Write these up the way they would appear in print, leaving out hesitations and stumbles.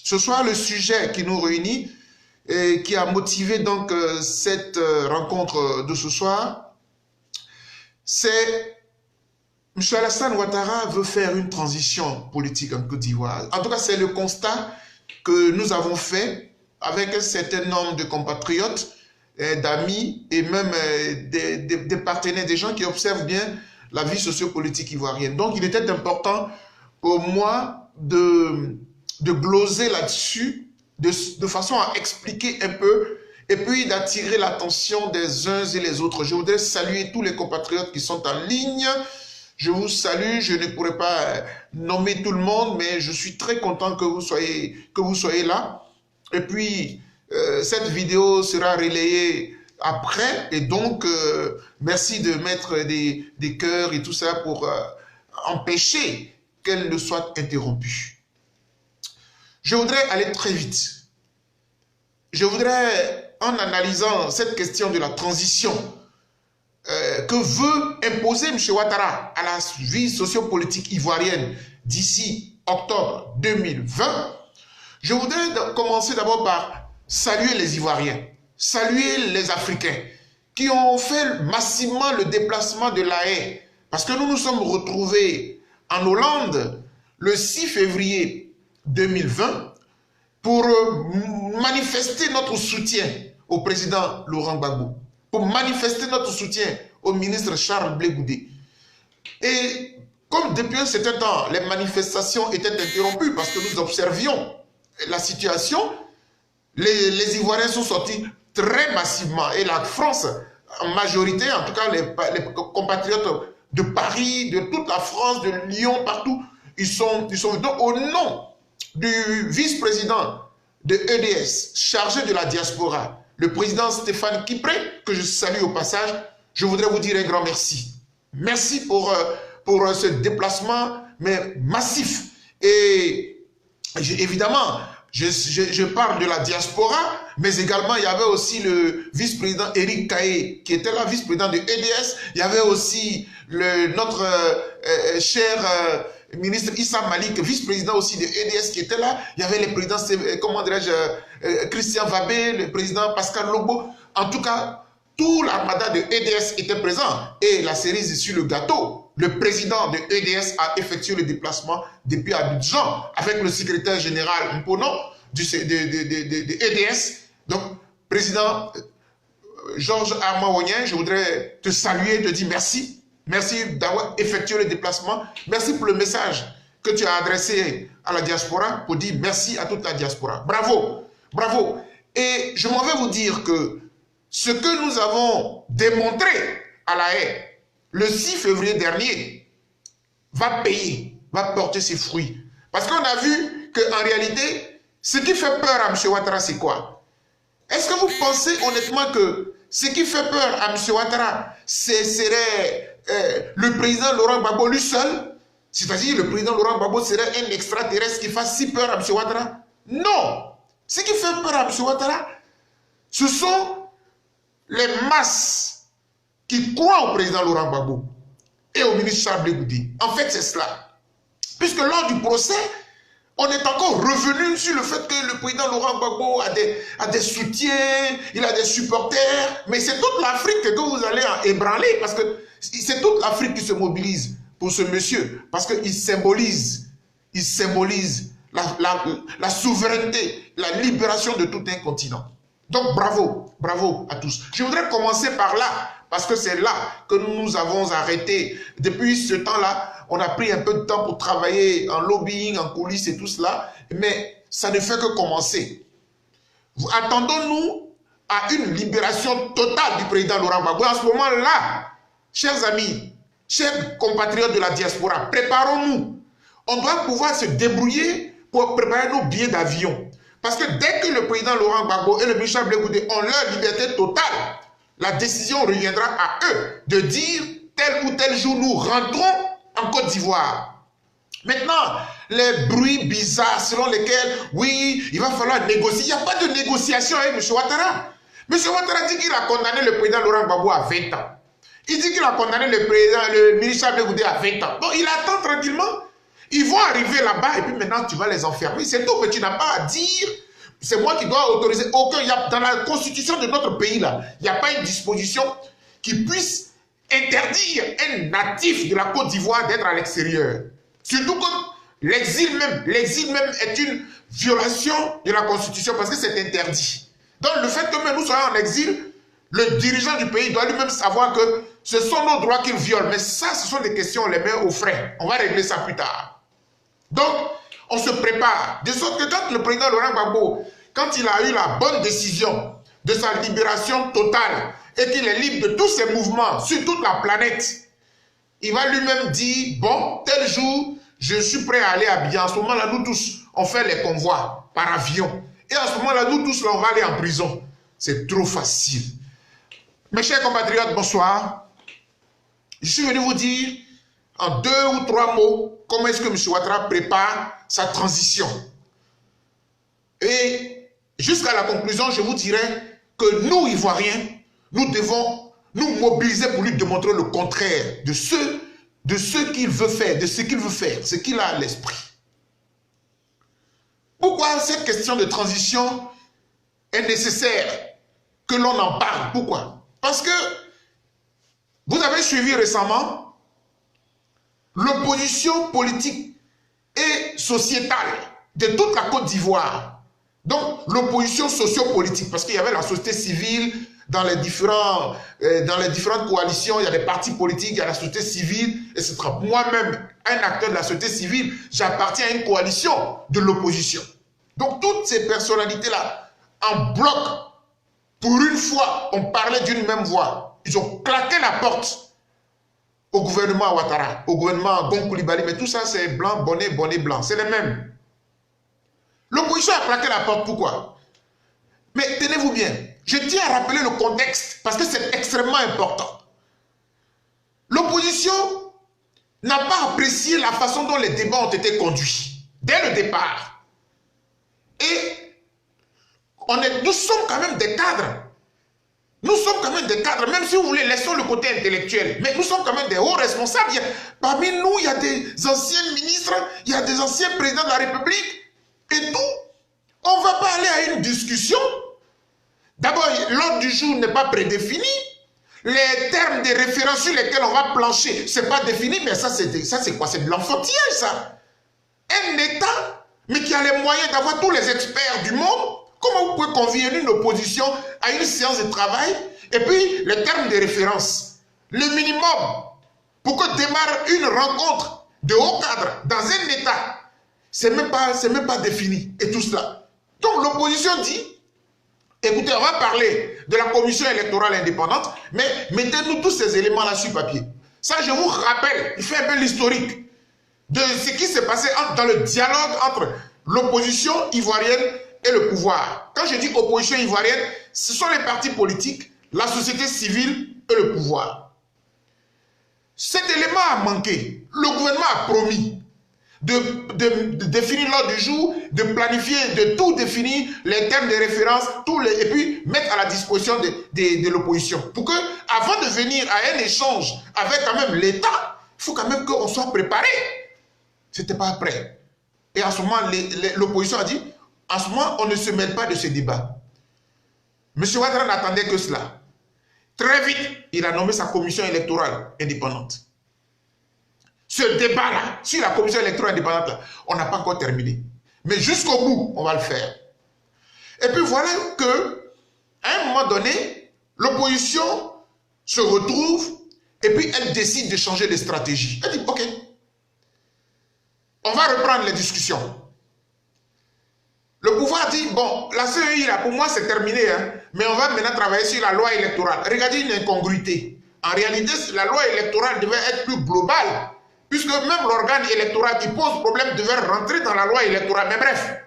Ce soir, le sujet qui nous réunit et qui a motivé donc cette rencontre de ce soir, c'est M. Alassane Ouattara veut faire une transition politique en Côte d'Ivoire. En tout cas, c'est le constat que nous avons fait avec un certain nombre de compatriotes, d'amis et même des partenaires, des gens qui observent bien la vie sociopolitique ivoirienne. Donc, il était important pour moi de gloser là-dessus, de façon à expliquer un peu et puis d'attirer l'attention des uns et les autres. Je voudrais saluer tous les compatriotes qui sont en ligne. Je vous salue, je ne pourrai pas nommer tout le monde, mais je suis très content que vous soyez là. Et puis, cette vidéo sera relayée après, et donc, merci de mettre des cœurs et tout ça pour empêcher qu'elle ne soit interrompue. Je voudrais aller très vite. Je voudrais, en analysant cette question de la transition que veut imposer M. Ouattara à la vie sociopolitique ivoirienne d'ici octobre 2020, je voudrais commencer d'abord par saluer les Ivoiriens, saluer les Africains qui ont fait massivement le déplacement de La Haye. Parce que nous nous sommes retrouvés en Hollande le 6 février 2020 pour manifester notre soutien au président Laurent Gbagbo, pour manifester notre soutien au ministre Charles Blé Goudé. Et comme depuis un certain temps, les manifestations étaient interrompues parce que nous observions la situation, les Ivoiriens sont sortis très massivement. Et la France, en majorité, en tout cas les compatriotes de Paris, de toute la France, de Lyon, partout, ils sont donc au nom du vice-président de EDS, chargé de la diaspora, le président Stéphane Kipré, que je salue au passage, je voudrais vous dire un grand merci. Merci pour ce déplacement, mais massif. Et évidemment, je parle de la diaspora, mais également, il y avait aussi le vice-président Éric Kaye, qui était là, vice-président de EDS. Il y avait aussi notre cher ministre Issa Malik, vice-président aussi de EDS, qui était là. Il y avait le président, comment dirais-je, Christian Vabé, le président Pascal Logbo. En tout cas, tout l'armada de EDS était présent. Et la cerise sur le gâteau, le président de EDS a effectué le déplacement depuis Abidjan avec le secrétaire général Mpono de EDS. Donc, président Georges Armaonien, je voudrais te saluer, te dire merci. Merci d'avoir effectué le déplacement. Merci pour le message que tu as adressé à la diaspora pour dire merci à toute la diaspora. Bravo, bravo. Et je m'en vais vous dire que ce que nous avons démontré à La Haye le 6 février dernier va payer, va porter ses fruits. Parce qu'on a vu qu'en réalité, ce qui fait peur à M. Ouattara, c'est quoi? Est-ce que vous pensez honnêtement que ce qui fait peur à M. Ouattara, ce serait le président Laurent Gbagbo lui seul? C'est-à-dire le président Laurent Gbagbo serait un extraterrestre qui fasse si peur à M. Ouattara? Non! Ce qui fait peur à M. Ouattara, ce sont les masses qui croient au président Laurent Gbagbo et au ministre Charles Blé Goudé. En fait, c'est cela. Puisque lors du procès, on est encore revenu sur le fait que le président Laurent Gbagbo a des soutiens, il a des supporters, mais c'est toute l'Afrique que vous allez ébranler, parce que c'est toute l'Afrique qui se mobilise pour ce monsieur, parce qu'il symbolise la souveraineté, la libération de tout un continent. Donc bravo, bravo à tous. Je voudrais commencer par là, parce que c'est là que nous avons arrêté. Depuis ce temps-là, on a pris un peu de temps pour travailler en lobbying, en coulisses et tout cela, mais ça ne fait que commencer. Attendons-nous à une libération totale du président Laurent Gbagbo. À ce moment-là, chers amis, chers compatriotes de la diaspora, préparons-nous. On doit pouvoir se débrouiller pour préparer nos billets d'avion. Parce que dès que le président Laurent Gbagbo et le ministre Blé Goudé ont leur liberté totale, la décision reviendra à eux de dire tel ou tel jour nous rentrons en Côte d'Ivoire. Maintenant, les bruits bizarres selon lesquels, oui, il va falloir négocier. Il n'y a pas de négociation avec M. Ouattara. M. Ouattara dit qu'il a condamné le président Laurent Gbagbo à 20 ans. Il dit qu'il a condamné le ministre Blé Goudé à 20 ans. Donc il attend tranquillement. Ils vont arriver là-bas et puis maintenant tu vas les enfermer. C'est tout, mais tu n'as pas à dire. C'est moi qui dois autoriser. Dans la constitution de notre pays, là, il n'y a pas une disposition qui puisse interdire un natif de la Côte d'Ivoire d'être à l'extérieur. Surtout que l'exil même est une violation de la constitution parce que c'est interdit. Donc le fait que même nous soyons en exil, le dirigeant du pays doit lui-même savoir que ce sont nos droits qu'il viole. Mais ça, ce sont des questions, on les met au frais. On va régler ça plus tard. Donc, on se prépare. De sorte que quand le président Laurent Gbagbo, quand il a eu la bonne décision de sa libération totale et qu'il est libre de tous ses mouvements sur toute la planète, il va lui-même dire, bon, tel jour, je suis prêt à aller à Abidjan. À ce moment-là, nous tous, on fait les convois par avion. Et à ce moment-là, nous tous, là, on va aller en prison. C'est trop facile. Mes chers compatriotes, bonsoir. Je suis venu vous dire en 2 ou 3 mots comment est-ce que M. Ouattara prépare sa transition. Et jusqu'à la conclusion, je vous dirai que nous, Ivoiriens, nous devons nous mobiliser pour lui démontrer le contraire de ce qu'il veut faire, de ce qu'il veut faire, ce qu'il a à l'esprit. Pourquoi cette question de transition est nécessaire que l'on en parle? Pourquoi? Parce que vous avez suivi récemment l'opposition politique et sociétale de toute la Côte d'Ivoire. Donc, l'opposition socio-politique, parce qu'il y avait la société civile dans les différentes coalitions, il y a des partis politiques, il y a la société civile, etc. Moi-même, un acteur de la société civile, j'appartiens à une coalition de l'opposition. Donc, toutes ces personnalités-là, en bloc, pour une fois, on parlait d'une même voix. Ils ont claqué la porte au gouvernement Ouattara, au gouvernement Gon Coulibaly, mais tout ça, c'est blanc, bonnet, blanc, c'est les mêmes. L'opposition a claqué la porte, pourquoi? Mais tenez-vous bien, je tiens à rappeler le contexte, parce que c'est extrêmement important. L'opposition n'a pas apprécié la façon dont les débats ont été conduits, dès le départ. Et nous sommes quand même des cadres. Nous sommes quand même des cadres, même si vous voulez, laissons le côté intellectuel. Mais nous sommes quand même des hauts responsables. Parmi nous, il y a des anciens ministres, il y a des anciens présidents de la République. Et tout, on ne va pas aller à une discussion. D'abord, l'ordre du jour n'est pas prédéfini. Les termes de référence sur lesquels on va plancher, ce n'est pas défini, mais ça c'est quoi? C'est de l'enfantillage, ça. Un État, mais qui a les moyens d'avoir tous les experts du monde. Comment vous pouvez convier une opposition à une séance de travail et puis les termes de référence? Le minimum pour que démarre une rencontre de haut cadre dans un État, c'est même pas défini et tout cela. Donc l'opposition dit, écoutez, on va parler de la commission électorale indépendante, mais mettez-nous tous ces éléments-là sur papier. Ça, je vous rappelle, il fait un peu l'historique de ce qui s'est passé dans le dialogue entre l'opposition ivoirienne et le pouvoir. Quand je dis opposition ivoirienne, ce sont les partis politiques, la société civile et le pouvoir. Cet élément a manqué. Le gouvernement a promis de définir l'ordre du jour, de planifier, de tout définir, les termes de référence, et puis mettre à la disposition de l'opposition. Pour que, avant de venir à un échange avec quand même l'État, il faut quand même qu'on soit préparé. C'était pas prêt. Et en ce moment, l'opposition a dit, en ce moment, on ne se mêle pas de ce débat. M. Ouattara n'attendait que cela. Très vite, il a nommé sa commission électorale indépendante. Ce débat-là, sur la commission électorale indépendante, là, on n'a pas encore terminé. Mais jusqu'au bout, on va le faire. Et puis voilà que, à un moment donné, l'opposition se retrouve et puis elle décide de changer de stratégie. Elle dit, ok, on va reprendre les discussions. Le pouvoir dit, bon, la CEI, là, pour moi, c'est terminé, hein, mais on va maintenant travailler sur la loi électorale. Regardez une incongruité. En réalité, la loi électorale devait être plus globale, puisque même l'organe électoral qui pose problème devait rentrer dans la loi électorale. Mais bref,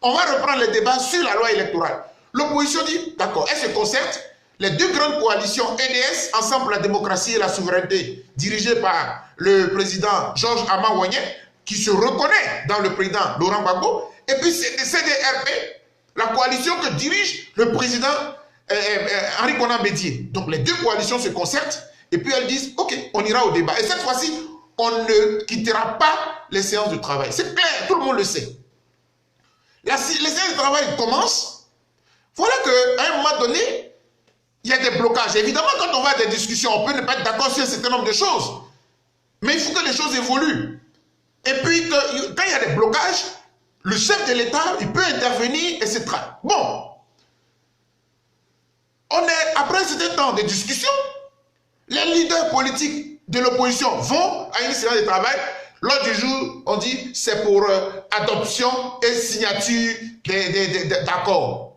on va reprendre le débat sur la loi électorale. L'opposition dit, d'accord, elle se concerte. Les deux grandes coalitions, EDS, Ensemble pour la démocratie et la souveraineté, dirigées par le président Georges Ama-Ouagné, qui se reconnaît dans le président Laurent Gbagbo, et puis CDRP, la coalition que dirige le président Henri Konan Bédié. Donc les deux coalitions se concertent et puis elles disent, ok, on ira au débat. Et cette fois-ci, on ne quittera pas les séances de travail. C'est clair, tout le monde le sait. Les séances de travail commencent. Voilà qu'à un moment donné, il y a des blocages. Évidemment, quand on va à des discussions, on peut ne pas être d'accord sur un certain nombre de choses. Mais il faut que les choses évoluent. Et puis, quand il y a des blocages, le chef de l'État, il peut intervenir, etc. Bon. On est, après un certain temps de discussion, les leaders politiques de l'opposition vont à une séance de travail. L'ordre du jour, on dit, c'est pour adoption et signature d'accords.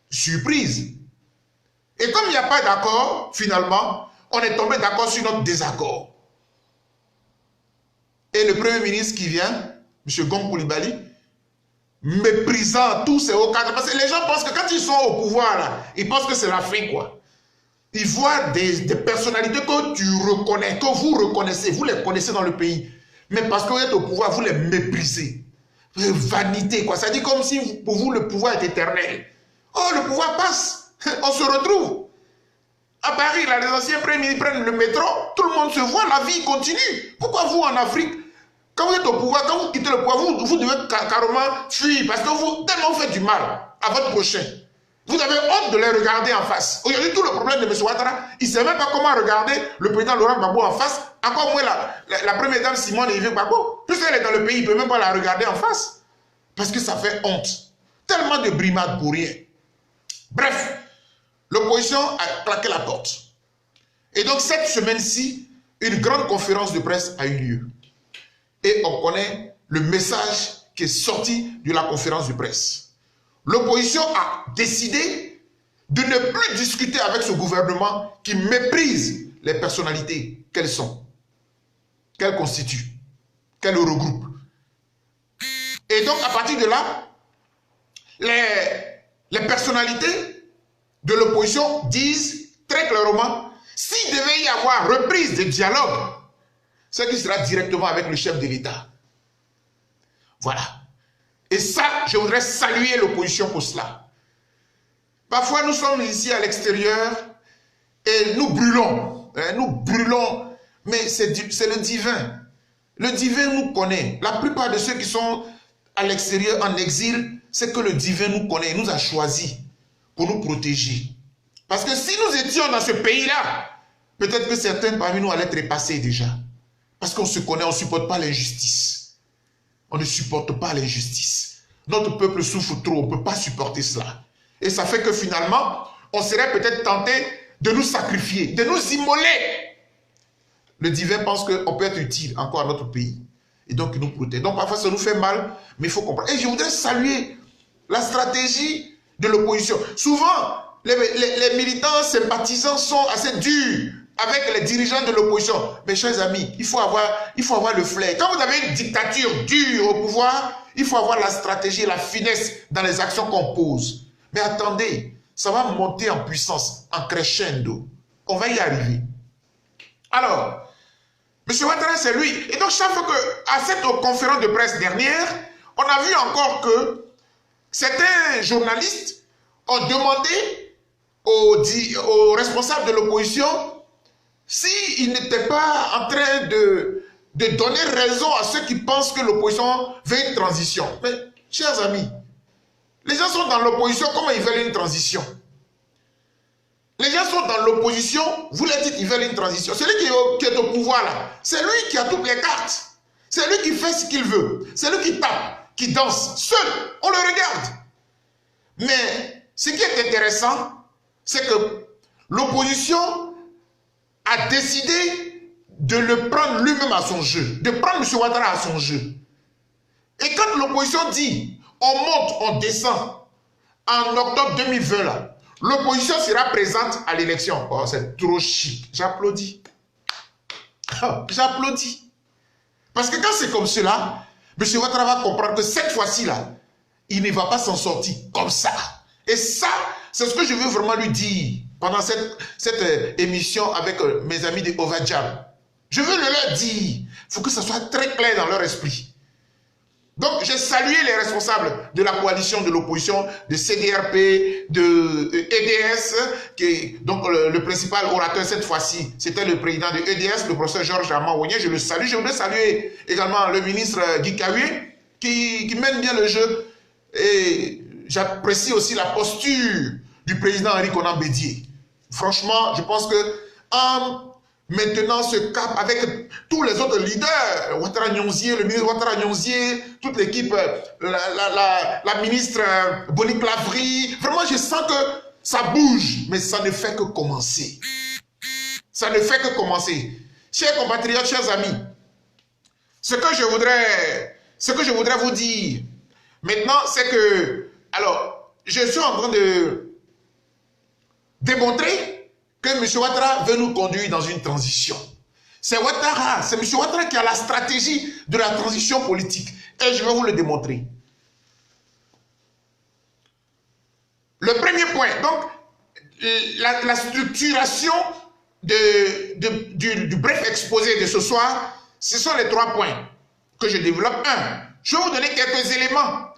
Surprise. Et comme il n'y a pas d'accord, finalement, on est tombé d'accord sur notre désaccord. Et le Premier ministre qui vient, M. Gon Coulibaly, méprisant tous ces hauts cadres, parce que les gens pensent que quand ils sont au pouvoir, là, ils pensent que c'est l'Afrique, quoi. Ils voient des personnalités que tu reconnais, que vous reconnaissez, vous les connaissez dans le pays. Mais parce que vous êtes au pouvoir, vous les méprisez. Vanité, quoi. Ça dit comme si pour vous, le pouvoir est éternel. Oh, le pouvoir passe. On se retrouve. À Paris, là, les anciens premiers prennent le métro, tout le monde se voit, la vie continue. Pourquoi vous, en Afrique, quand vous êtes au pouvoir, quand vous quittez le pouvoir, vous devez carrément fuir parce que vous, tellement vous faites du mal à votre prochain. Vous avez honte de les regarder en face. Aujourd'hui, tout le problème de M. Ouattara, il ne sait même pas comment regarder le président Laurent Gbagbo en face, encore moins la première dame Simone Veil Gbagbo. Puisqu'elle est dans le pays, il ne peut même pas la regarder en face. Parce que ça fait honte. Tellement de brimades pour rien. Bref, l'opposition a claqué la porte. Et donc, cette semaine-ci, une grande conférence de presse a eu lieu. Et on connaît le message qui est sorti de la conférence de presse. L'opposition a décidé de ne plus discuter avec ce gouvernement qui méprise les personnalités qu'elles sont, qu'elles constituent, qu'elles regroupent. Et donc, à partir de là, les personnalités de l'opposition disent très clairement, s'il devait y avoir reprise de dialogue, ce qui sera directement avec le chef de l'État. Voilà. Et ça, je voudrais saluer l'opposition pour cela. Parfois, nous sommes ici à l'extérieur et nous brûlons. Mais c'est le divin. Le divin nous connaît. La plupart de ceux qui sont à l'extérieur, en exil, c'est que le divin nous connaît, il nous a choisis pour nous protéger. Parce que si nous étions dans ce pays-là, peut-être que certains parmi nous allaient trépasser déjà. Parce qu'on se connaît, on ne supporte pas l'injustice. On ne supporte pas l'injustice. Notre peuple souffre trop, on ne peut pas supporter cela. Et ça fait que finalement, on serait peut-être tenté de nous sacrifier, de nous immoler. Le divin pense qu'on peut être utile encore à notre pays. Et donc, il nous protège. Donc, parfois, ça nous fait mal, mais il faut comprendre. Et je voudrais saluer la stratégie de l'opposition. Souvent, les militants sympathisants sont assez durs avec les dirigeants de l'opposition. Mes chers amis, il faut avoir le flair. Quand vous avez une dictature dure au pouvoir, il faut avoir la stratégie, la finesse dans les actions qu'on pose. Mais attendez, ça va monter en puissance, en crescendo. On va y arriver. Alors, M. Ouattara, c'est lui. Et donc, chaque fois qu'à cette conférence de presse dernière, on a vu encore que certains journalistes ont demandé aux responsables de l'opposition s'ils n'étaient pas en train de donner raison à ceux qui pensent que l'opposition veut une transition. Mais, chers amis, les gens sont dans l'opposition, comment ils veulent une transition? Les gens sont dans l'opposition, vous leur dites qu'ils veulent une transition. Celui qui est au pouvoir là, c'est lui qui a toutes les cartes. C'est lui qui fait ce qu'il veut. C'est lui qui tape, qui danse. Seul, on le regarde. Mais ce qui est intéressant, c'est que l'opposition a décidé de le prendre lui-même à son jeu, de prendre M. Ouattara à son jeu. Et quand l'opposition dit, on monte, on descend, en octobre 2020 là, l'opposition sera présente à l'élection. Oh, c'est trop chic. J'applaudis. J'applaudis. Parce que quand c'est comme cela, M. Ouattara va comprendre que cette fois-ci-là, il ne va pas s'en sortir comme ça. Et ça, c'est ce que je veux vraiment lui dire pendant cette émission avec mes amis de Ovadjam. Je veux le leur dire. Il faut que ça soit très clair dans leur esprit. Donc, j'ai salué les responsables de la coalition de l'opposition, de CDRP, de EDS, donc le principal orateur cette fois-ci, c'était le président de EDS, le professeur Georges Amaouigné. Je le salue. Je voudrais saluer également le ministre Guy Kahué, qui mène bien le jeu. Et j'apprécie aussi la posture du président Henri Konan Bédié. Franchement, je pense que en maintenant ce cap avec tous les autres leaders, Ouattara Nyonzié, le ministre Ouattara Nyonzié, toute l'équipe, la ministre Bonique Lavry, vraiment je sens que ça bouge, mais ça ne fait que commencer. Ça ne fait que commencer. Chers compatriotes, chers amis, ce que je voudrais vous dire maintenant, c'est que, alors, je suis en train de démontrer que M. Ouattara veut nous conduire dans une transition. C'est Ouattara, c'est M. Ouattara qui a la stratégie de la transition politique. Et je vais vous le démontrer. Le premier point, donc, la structuration du bref exposé de ce soir, ce sont les 3 points que je développe. Je vais vous donner quelques éléments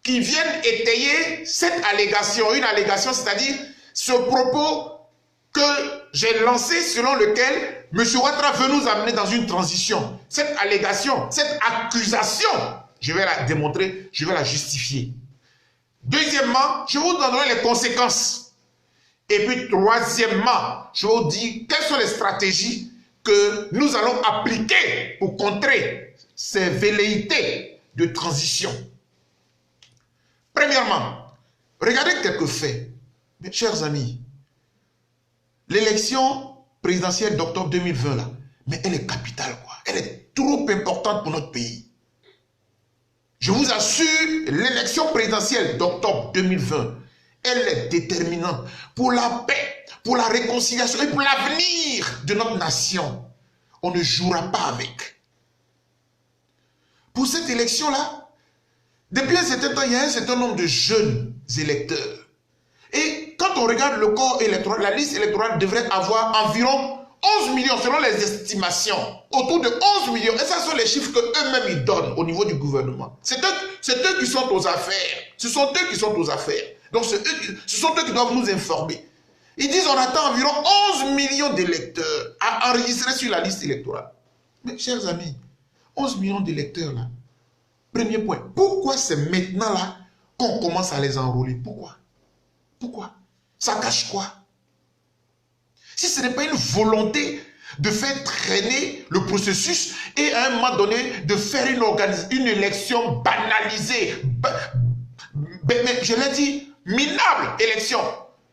qui viennent étayer cette allégation. Une allégation, c'est-à-dire ce propos que j'ai lancé selon lequel M. Ouattara veut nous amener dans une transition. Cette allégation, cette accusation, je vais la démontrer, je vais la justifier. Deuxièmement, je vous donnerai les conséquences. Et puis troisièmement, je vais vous dire quelles sont les stratégies que nous allons appliquer pour contrer ces velléités de transition. Premièrement, regardez quelques faits. Mes chers amis, l'élection présidentielle d'octobre 2020, là, mais elle est capitale, quoi. Elle est trop importante pour notre pays. Je vous assure, l'élection présidentielle d'octobre 2020, elle est déterminante pour la paix, pour la réconciliation et pour l'avenir de notre nation. On ne jouera pas avec. Pour cette élection-là, depuis un certain temps, il y a un certain nombre de jeunes électeurs. Et quand on regarde le corps électoral, la liste électorale devrait avoir environ 11 millions, selon les estimations. Autour de 11 millions. Et ça sont les chiffres qu'eux-mêmes ils donnent au niveau du gouvernement. C'est eux qui sont aux affaires. Ce sont eux qui sont aux affaires. Donc ce sont eux qui doivent nous informer. Ils disent on attend environ 11 millions d'électeurs à enregistrer sur la liste électorale. Mais chers amis, 11 millions d'électeurs là. Premier point. Pourquoi c'est maintenant là qu'on commence à les enrôler? Pourquoi? Pourquoi? Ça cache quoi? Si ce n'est pas une volonté de faire traîner le processus et à un moment donné de faire une élection banalisée, mais je l'ai dit, minable élection.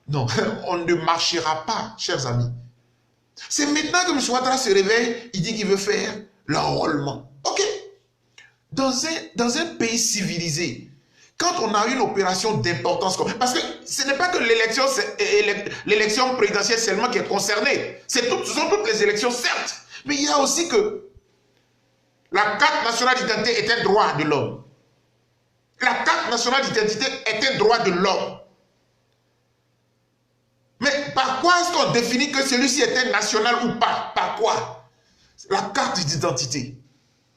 Non, on ne marchera pas, chers amis. C'est maintenant que M. Ouattara se réveille, il dit qu'il veut faire l'enrôlement. Ok. Dans un pays civilisé, quand on a une opération d'importance, parce que ce n'est pas que l'élection présidentielle seulement qui est concernée, ce sont toutes les élections, certes, mais il y a aussi que la carte nationale d'identité est un droit de l'homme. La carte nationale d'identité est un droit de l'homme. Mais par quoi est-ce qu'on définit que celui-ci est un national ou pas? Par quoi? La carte d'identité.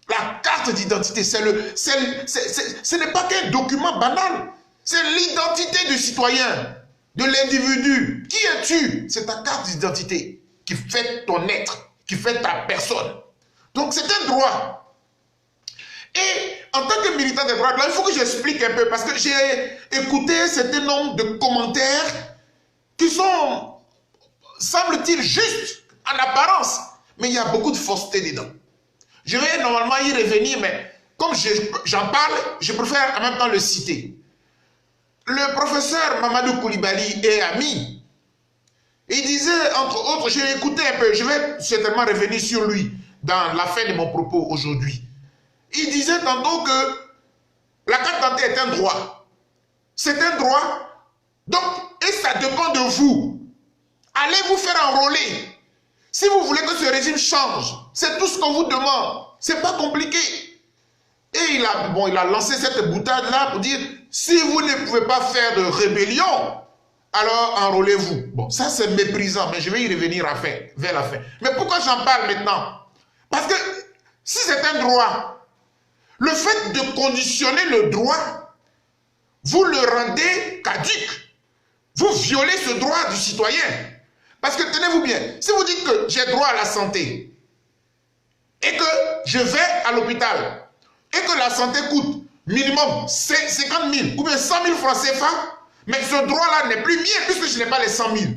La carte d'identité, ce n'est pas qu'un document banal. C'est l'identité du citoyen, de l'individu. Qui es-tu? C'est ta carte d'identité qui fait ton être, qui fait ta personne. Donc c'est un droit. Et en tant que militant des droits de l'homme, il faut que j'explique un peu, parce que j'ai écouté un certain nombre de commentaires qui sont, semble-t-il, justes en apparence, mais il y a beaucoup de fausseté dedans. Je vais normalement y revenir, mais comme j'en parle, je préfère en même temps le citer. Le professeur Mamadou Koulibaly est ami. Il disait, entre autres, j'ai écouté un peu, je vais certainement revenir sur lui dans la fin de mon propos aujourd'hui. Il disait tantôt que la carte d'identité est un droit. C'est un droit. Donc, et ça dépend de vous. Allez vous faire enrôler. Si vous voulez que ce régime change, c'est tout ce qu'on vous demande. C'est pas compliqué. Et il a lancé cette boutade-là pour dire, si vous ne pouvez pas faire de rébellion, alors enrôlez-vous. Bon, ça c'est méprisant, mais je vais y revenir vers la fin. Mais pourquoi j'en parle maintenant? Parce que si c'est un droit, Le fait de conditionner le droit, vous le rendez caduque. Vous violez ce droit du citoyen. Parce que tenez-vous bien, si vous dites que j'ai droit à la santé et que je vais à l'hôpital et que la santé coûte minimum 50 000 ou bien 100 000 francs CFA, mais ce droit-là n'est plus mien puisque je n'ai pas les 100 000.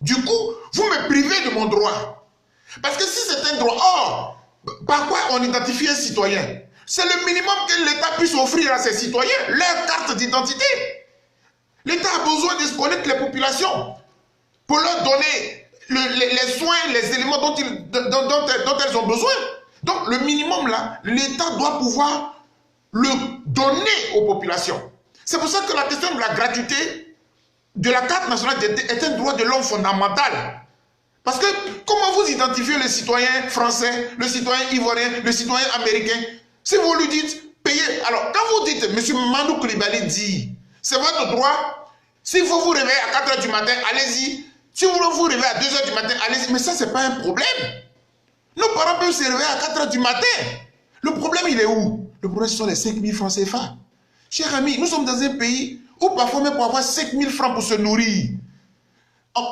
Du coup, vous me privez de mon droit. Parce que si c'est un droit, par quoi on identifie un citoyen? C'est le minimum que l'État puisse offrir à ses citoyens, leur carte d'identité. L'État a besoin de connaître les populations pour leur donner les soins, les éléments dont elles ont besoin. Donc le minimum là, l'État doit pouvoir le donner aux populations. C'est pour ça que la question de la gratuité de la carte nationale d'identité est un droit de l'homme fondamental. Parce que comment vous identifiez le citoyen français, le citoyen ivoirien, le citoyen américain? Si vous lui dites payez, alors quand vous dites, M. Mandou Coulibaly dit, c'est votre droit, s'il faut vous réveiller à 4 h du matin, allez-y. Si vous voulez vous réveiller à 2 h du matin, allez-y. Mais ça, ce n'est pas un problème. Nos parents peuvent se réveiller à 4 h du matin. Le problème, il est où? Le problème, ce sont les 5 000 francs CFA. Chers amis, nous sommes dans un pays où parfois même pour avoir 5 000 francs pour se nourrir,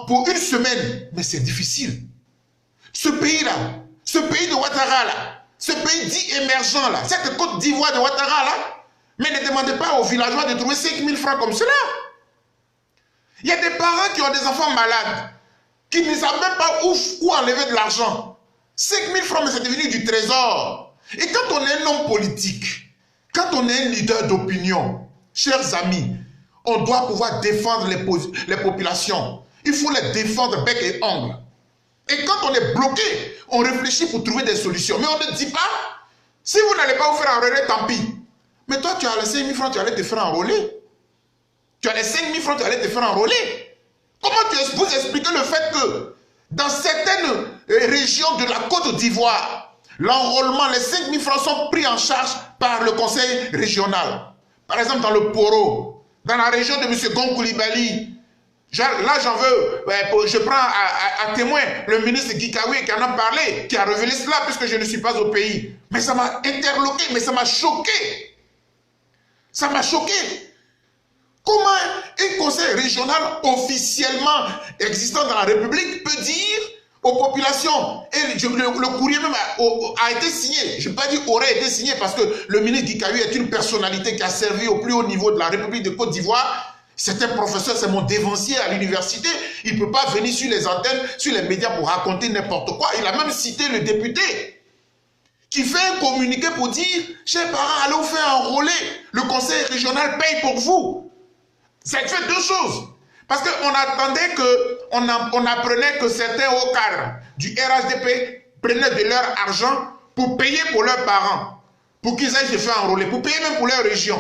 pour une semaine, mais c'est difficile. Ce pays-là, ce pays de Ouattara, là, ce pays dit émergent, là, cette Côte d'Ivoire de Ouattara, là, mais ne demandez pas aux villageois de trouver 5 000 francs comme cela. Il y a des parents qui ont des enfants malades, qui ne savent même pas où enlever de l'argent. 5 000 francs, mais c'est devenu du trésor. Et quand on est un homme politique, quand on est un leader d'opinion, chers amis, on doit pouvoir défendre les populations. Il faut les défendre bec et ongle. Et quand on est bloqué, on réfléchit pour trouver des solutions. Mais on ne dit pas, si vous n'allez pas vous faire enrôler, tant pis. Mais toi, tu as les 5 000 francs, tu allais te faire enrôler. Tu as les 5 000 francs, tu allais te faire enrôler. Comment vous expliquez le fait que dans certaines régions de la Côte d'Ivoire, l'enrôlement, les 5 000 francs sont pris en charge par le conseil régional. Par exemple, dans le Poro, dans la région de M. Gon Coulibaly, là, j'en veux, je prends à témoin le ministre Gikawi qui en a parlé, qui a révélé cela puisque je ne suis pas au pays. Mais ça m'a interloqué, mais ça m'a choqué. Ça m'a choqué. Comment un conseil régional officiellement existant dans la République peut dire aux populations, et le courrier même a été signé, je ne vais pas dire aurait été signé parce que le ministre Gikawi est une personnalité qui a servi au plus haut niveau de la République de Côte d'Ivoire. C'est un professeur, c'est mon dévancier à l'université. Il ne peut pas venir sur les antennes, sur les médias pour raconter n'importe quoi. Il a même cité le député qui fait un communiqué pour dire « Chers parents, allez vous faire enrôler. Le conseil régional paye pour vous. » Ça fait deux choses. Parce qu'on attendait on apprenait que certains hauts cadres du RHDP prenaient de leur argent pour payer pour leurs parents, pour qu'ils aillent se faire enrôler, pour payer même pour leur région.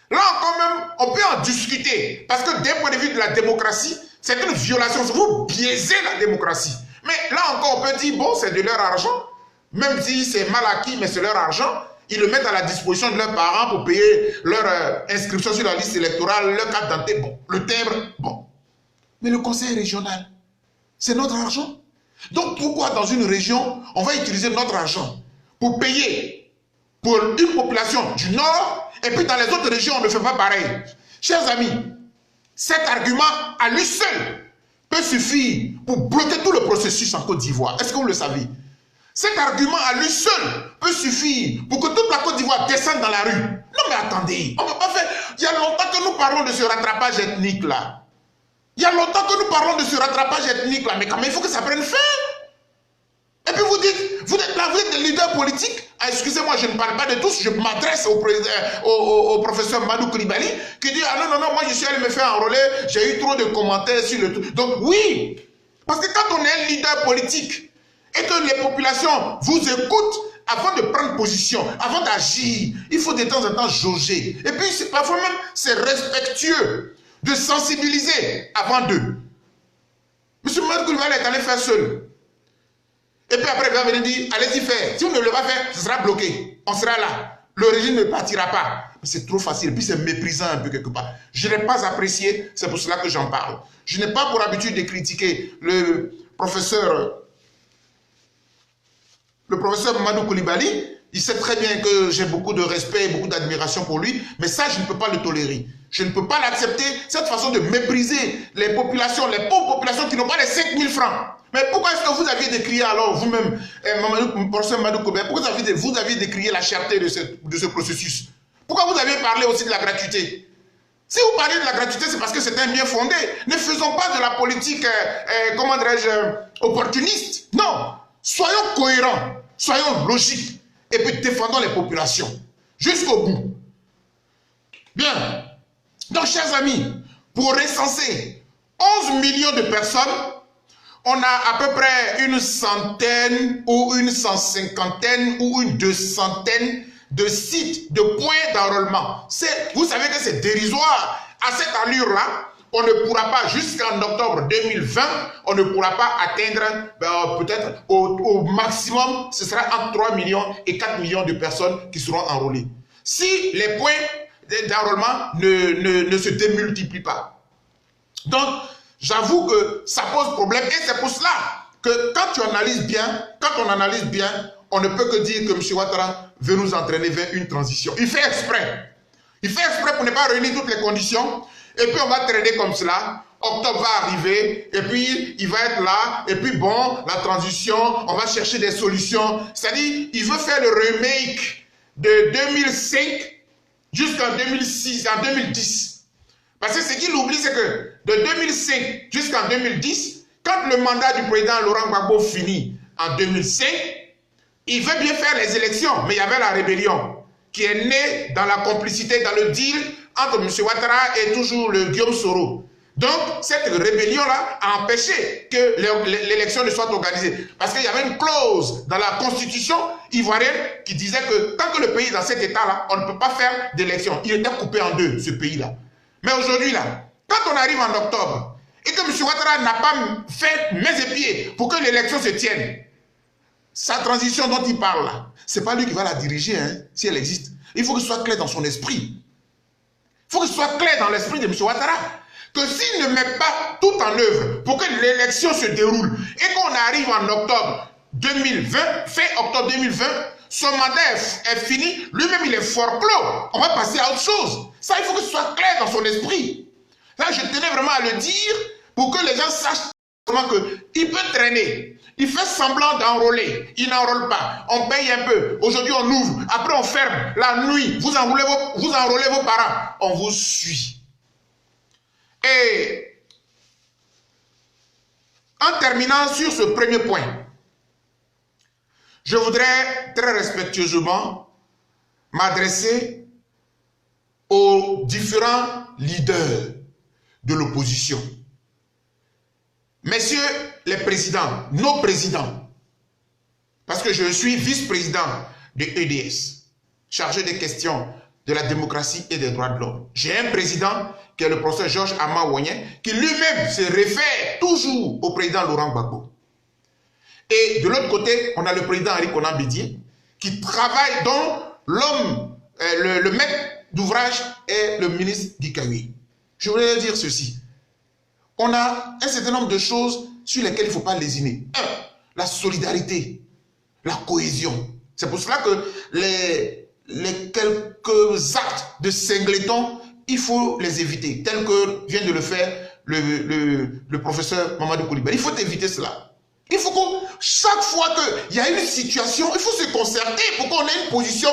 Là encore même, on peut en discuter. Parce que d'un point de vue de la démocratie, c'est une violation. Vous biaisez la démocratie. Mais là encore, on peut dire, bon, c'est de leur argent. Même si c'est mal acquis, mais c'est leur argent. Ils le mettent à la disposition de leurs parents pour payer leur inscription sur la liste électorale, leur carte d'identité, bon, le timbre, bon. Mais le conseil régional, c'est notre argent. Donc pourquoi dans une région, on va utiliser notre argent pour payer pour une population du Nord, et puis dans les autres régions, on ne fait pas pareil. Chers amis, cet argument à lui seul peut suffire pour bloquer tout le processus en Côte d'Ivoire. Est-ce que vous le savez? Cet argument à lui seul peut suffire pour que toute la Côte d'Ivoire descende dans la rue. Non mais attendez, on ne peut pas faire... Il y a longtemps que nous parlons de ce rattrapage ethnique là. Il y a longtemps que nous parlons de ce rattrapage ethnique là, mais quand même il faut que ça prenne fin. Et puis vous dites, vous êtes là, vous êtes des leaders politiques. Ah, excusez-moi, je ne parle pas de tous, je m'adresse au professeur Mandou Coulibaly qui dit, ah non, moi je suis allé me faire enrôler, j'ai eu trop de commentaires sur le truc. Donc oui, parce que quand on est un leader politique et que les populations vous écoutent, avant de prendre position, avant d'agir, il faut de temps en temps jauger. Et puis parfois même, c'est respectueux de sensibiliser avant d'eux. M. Mandou Coulibaly est allé faire seul. Et puis après, il va venir dire, allez-y faire. Si vous ne le pas faire, ce sera bloqué. On sera là. Le régime ne partira pas. C'est trop facile. Et puis c'est méprisant un peu quelque part. Je n'ai pas apprécié, c'est pour cela que j'en parle. Je n'ai pas pour habitude de critiquer le professeur Mandou Coulibaly, Il sait très bien que j'ai beaucoup de respect et beaucoup d'admiration pour lui, mais ça, je ne peux pas le tolérer. Je ne peux pas l'accepter, cette façon de mépriser les populations, les pauvres populations qui n'ont pas les 5 000 francs. Mais pourquoi est-ce que vous aviez décrié alors vous-même, professeur Madou Koubert, pourquoi vous aviez décrié la cherté de ce processus? Pourquoi vous avez parlé aussi de la gratuité? Si vous parlez de la gratuité, c'est parce que c'est un bien fondé. Ne faisons pas de la politique, comment dirais-je, opportuniste. Non, soyons cohérents, soyons logiques, et puis défendons les populations jusqu'au bout. Bien. Donc, chers amis, pour recenser 11 millions de personnes, on a à peu près une centaine ou une 150aine ou une 200aine de sites, de points d'enrôlement. Vous savez que c'est dérisoire. À cette allure-là, on ne pourra pas, jusqu'en octobre 2020, on ne pourra pas atteindre, peut-être au maximum, ce sera entre 3 millions et 4 millions de personnes qui seront enrôlées. Si les points d'enrôlement ne se démultiplient pas. Donc, j'avoue que ça pose problème et c'est pour cela que quand on analyse bien, on ne peut que dire que M. Ouattara veut nous entraîner vers une transition. Il fait exprès. Il fait exprès pour ne pas réunir toutes les conditions et puis on va traîner comme cela. Octobre va arriver et puis il va être là et puis bon, la transition, on va chercher des solutions. C'est-à-dire, il veut faire le remake de 2005 jusqu'en 2006, en 2010. Parce que ce qu'il oublie, c'est que de 2005 jusqu'en 2010, quand le mandat du président Laurent Gbagbo finit en 2005, il veut bien faire les élections, mais il y avait la rébellion qui est née dans la complicité, dans le deal entre M. Ouattara et toujours le Guillaume Soro. Donc, cette rébellion-là a empêché que l'élection ne soit organisée. Parce qu'il y avait une clause dans la constitution ivoirienne qui disait que tant que le pays est dans cet état-là, on ne peut pas faire d'élection. Il était coupé en deux, ce pays-là. Mais aujourd'hui, là, quand on arrive en octobre, et que M. Ouattara n'a pas fait mains et pieds pour que l'élection se tienne, sa transition dont il parle là, c'est pas lui qui va la diriger, hein, si elle existe. Il faut que ce soit clair dans son esprit. Il faut que ce soit clair dans l'esprit de M. Ouattara. Que s'il ne met pas tout en œuvre pour que l'élection se déroule et qu'on arrive en octobre 2020, fin octobre 2020, son mandat est fini, lui-même il est forclos. On va passer à autre chose. Ça, il faut que ce soit clair dans son esprit. Là, je tenais vraiment à le dire pour que les gens sachent comment qu'il peut traîner. Il fait semblant d'enrôler. Il n'enrôle pas. On paye un peu. Aujourd'hui, on ouvre. Après, on ferme. La nuit, vous enrôlez vos parents. On vous suit. Et en terminant sur ce premier point, je voudrais très respectueusement m'adresser aux différents leaders de l'opposition. Messieurs les présidents, nos présidents, parce que je suis vice-président de EDS, chargé des questions de la démocratie et des droits de l'homme. J'ai un président qui est le professeur Georges Ama-Ouagnen, qui lui-même se réfère toujours au président Laurent Gbagbo. Et de l'autre côté, on a le président Henri Konan Bédié, qui travaille, dont l'homme, le maître d'ouvrage est le ministre Dikawi. Je voulais dire ceci. On a un certain nombre de choses sur lesquelles il ne faut pas lésiner. Un, la solidarité, la cohésion. C'est pour cela que les quelques actes de singleton, il faut les éviter, tel que vient de le faire le professeur Mamadou Koulibaly. Il faut éviter cela. Il faut que chaque fois qu'il y a une situation, il faut se concerter pour qu'on ait une position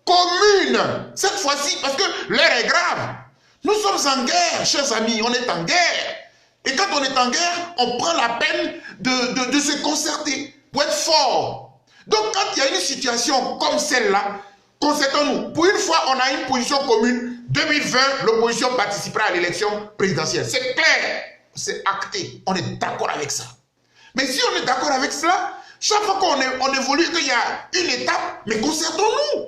commune. Cette fois-ci, parce que l'heure est grave. Nous sommes en guerre, chers amis, on est en guerre. Et quand on est en guerre, on prend la peine de se concerter pour être fort. Donc quand il y a une situation comme celle-là, concertons-nous. Pour une fois, on a une position commune. 2020, l'opposition participera à l'élection présidentielle. C'est clair, c'est acté. On est d'accord avec ça. Mais si on est d'accord avec cela, chaque fois qu'on évolue, qu'il y a une étape, mais concertons-nous.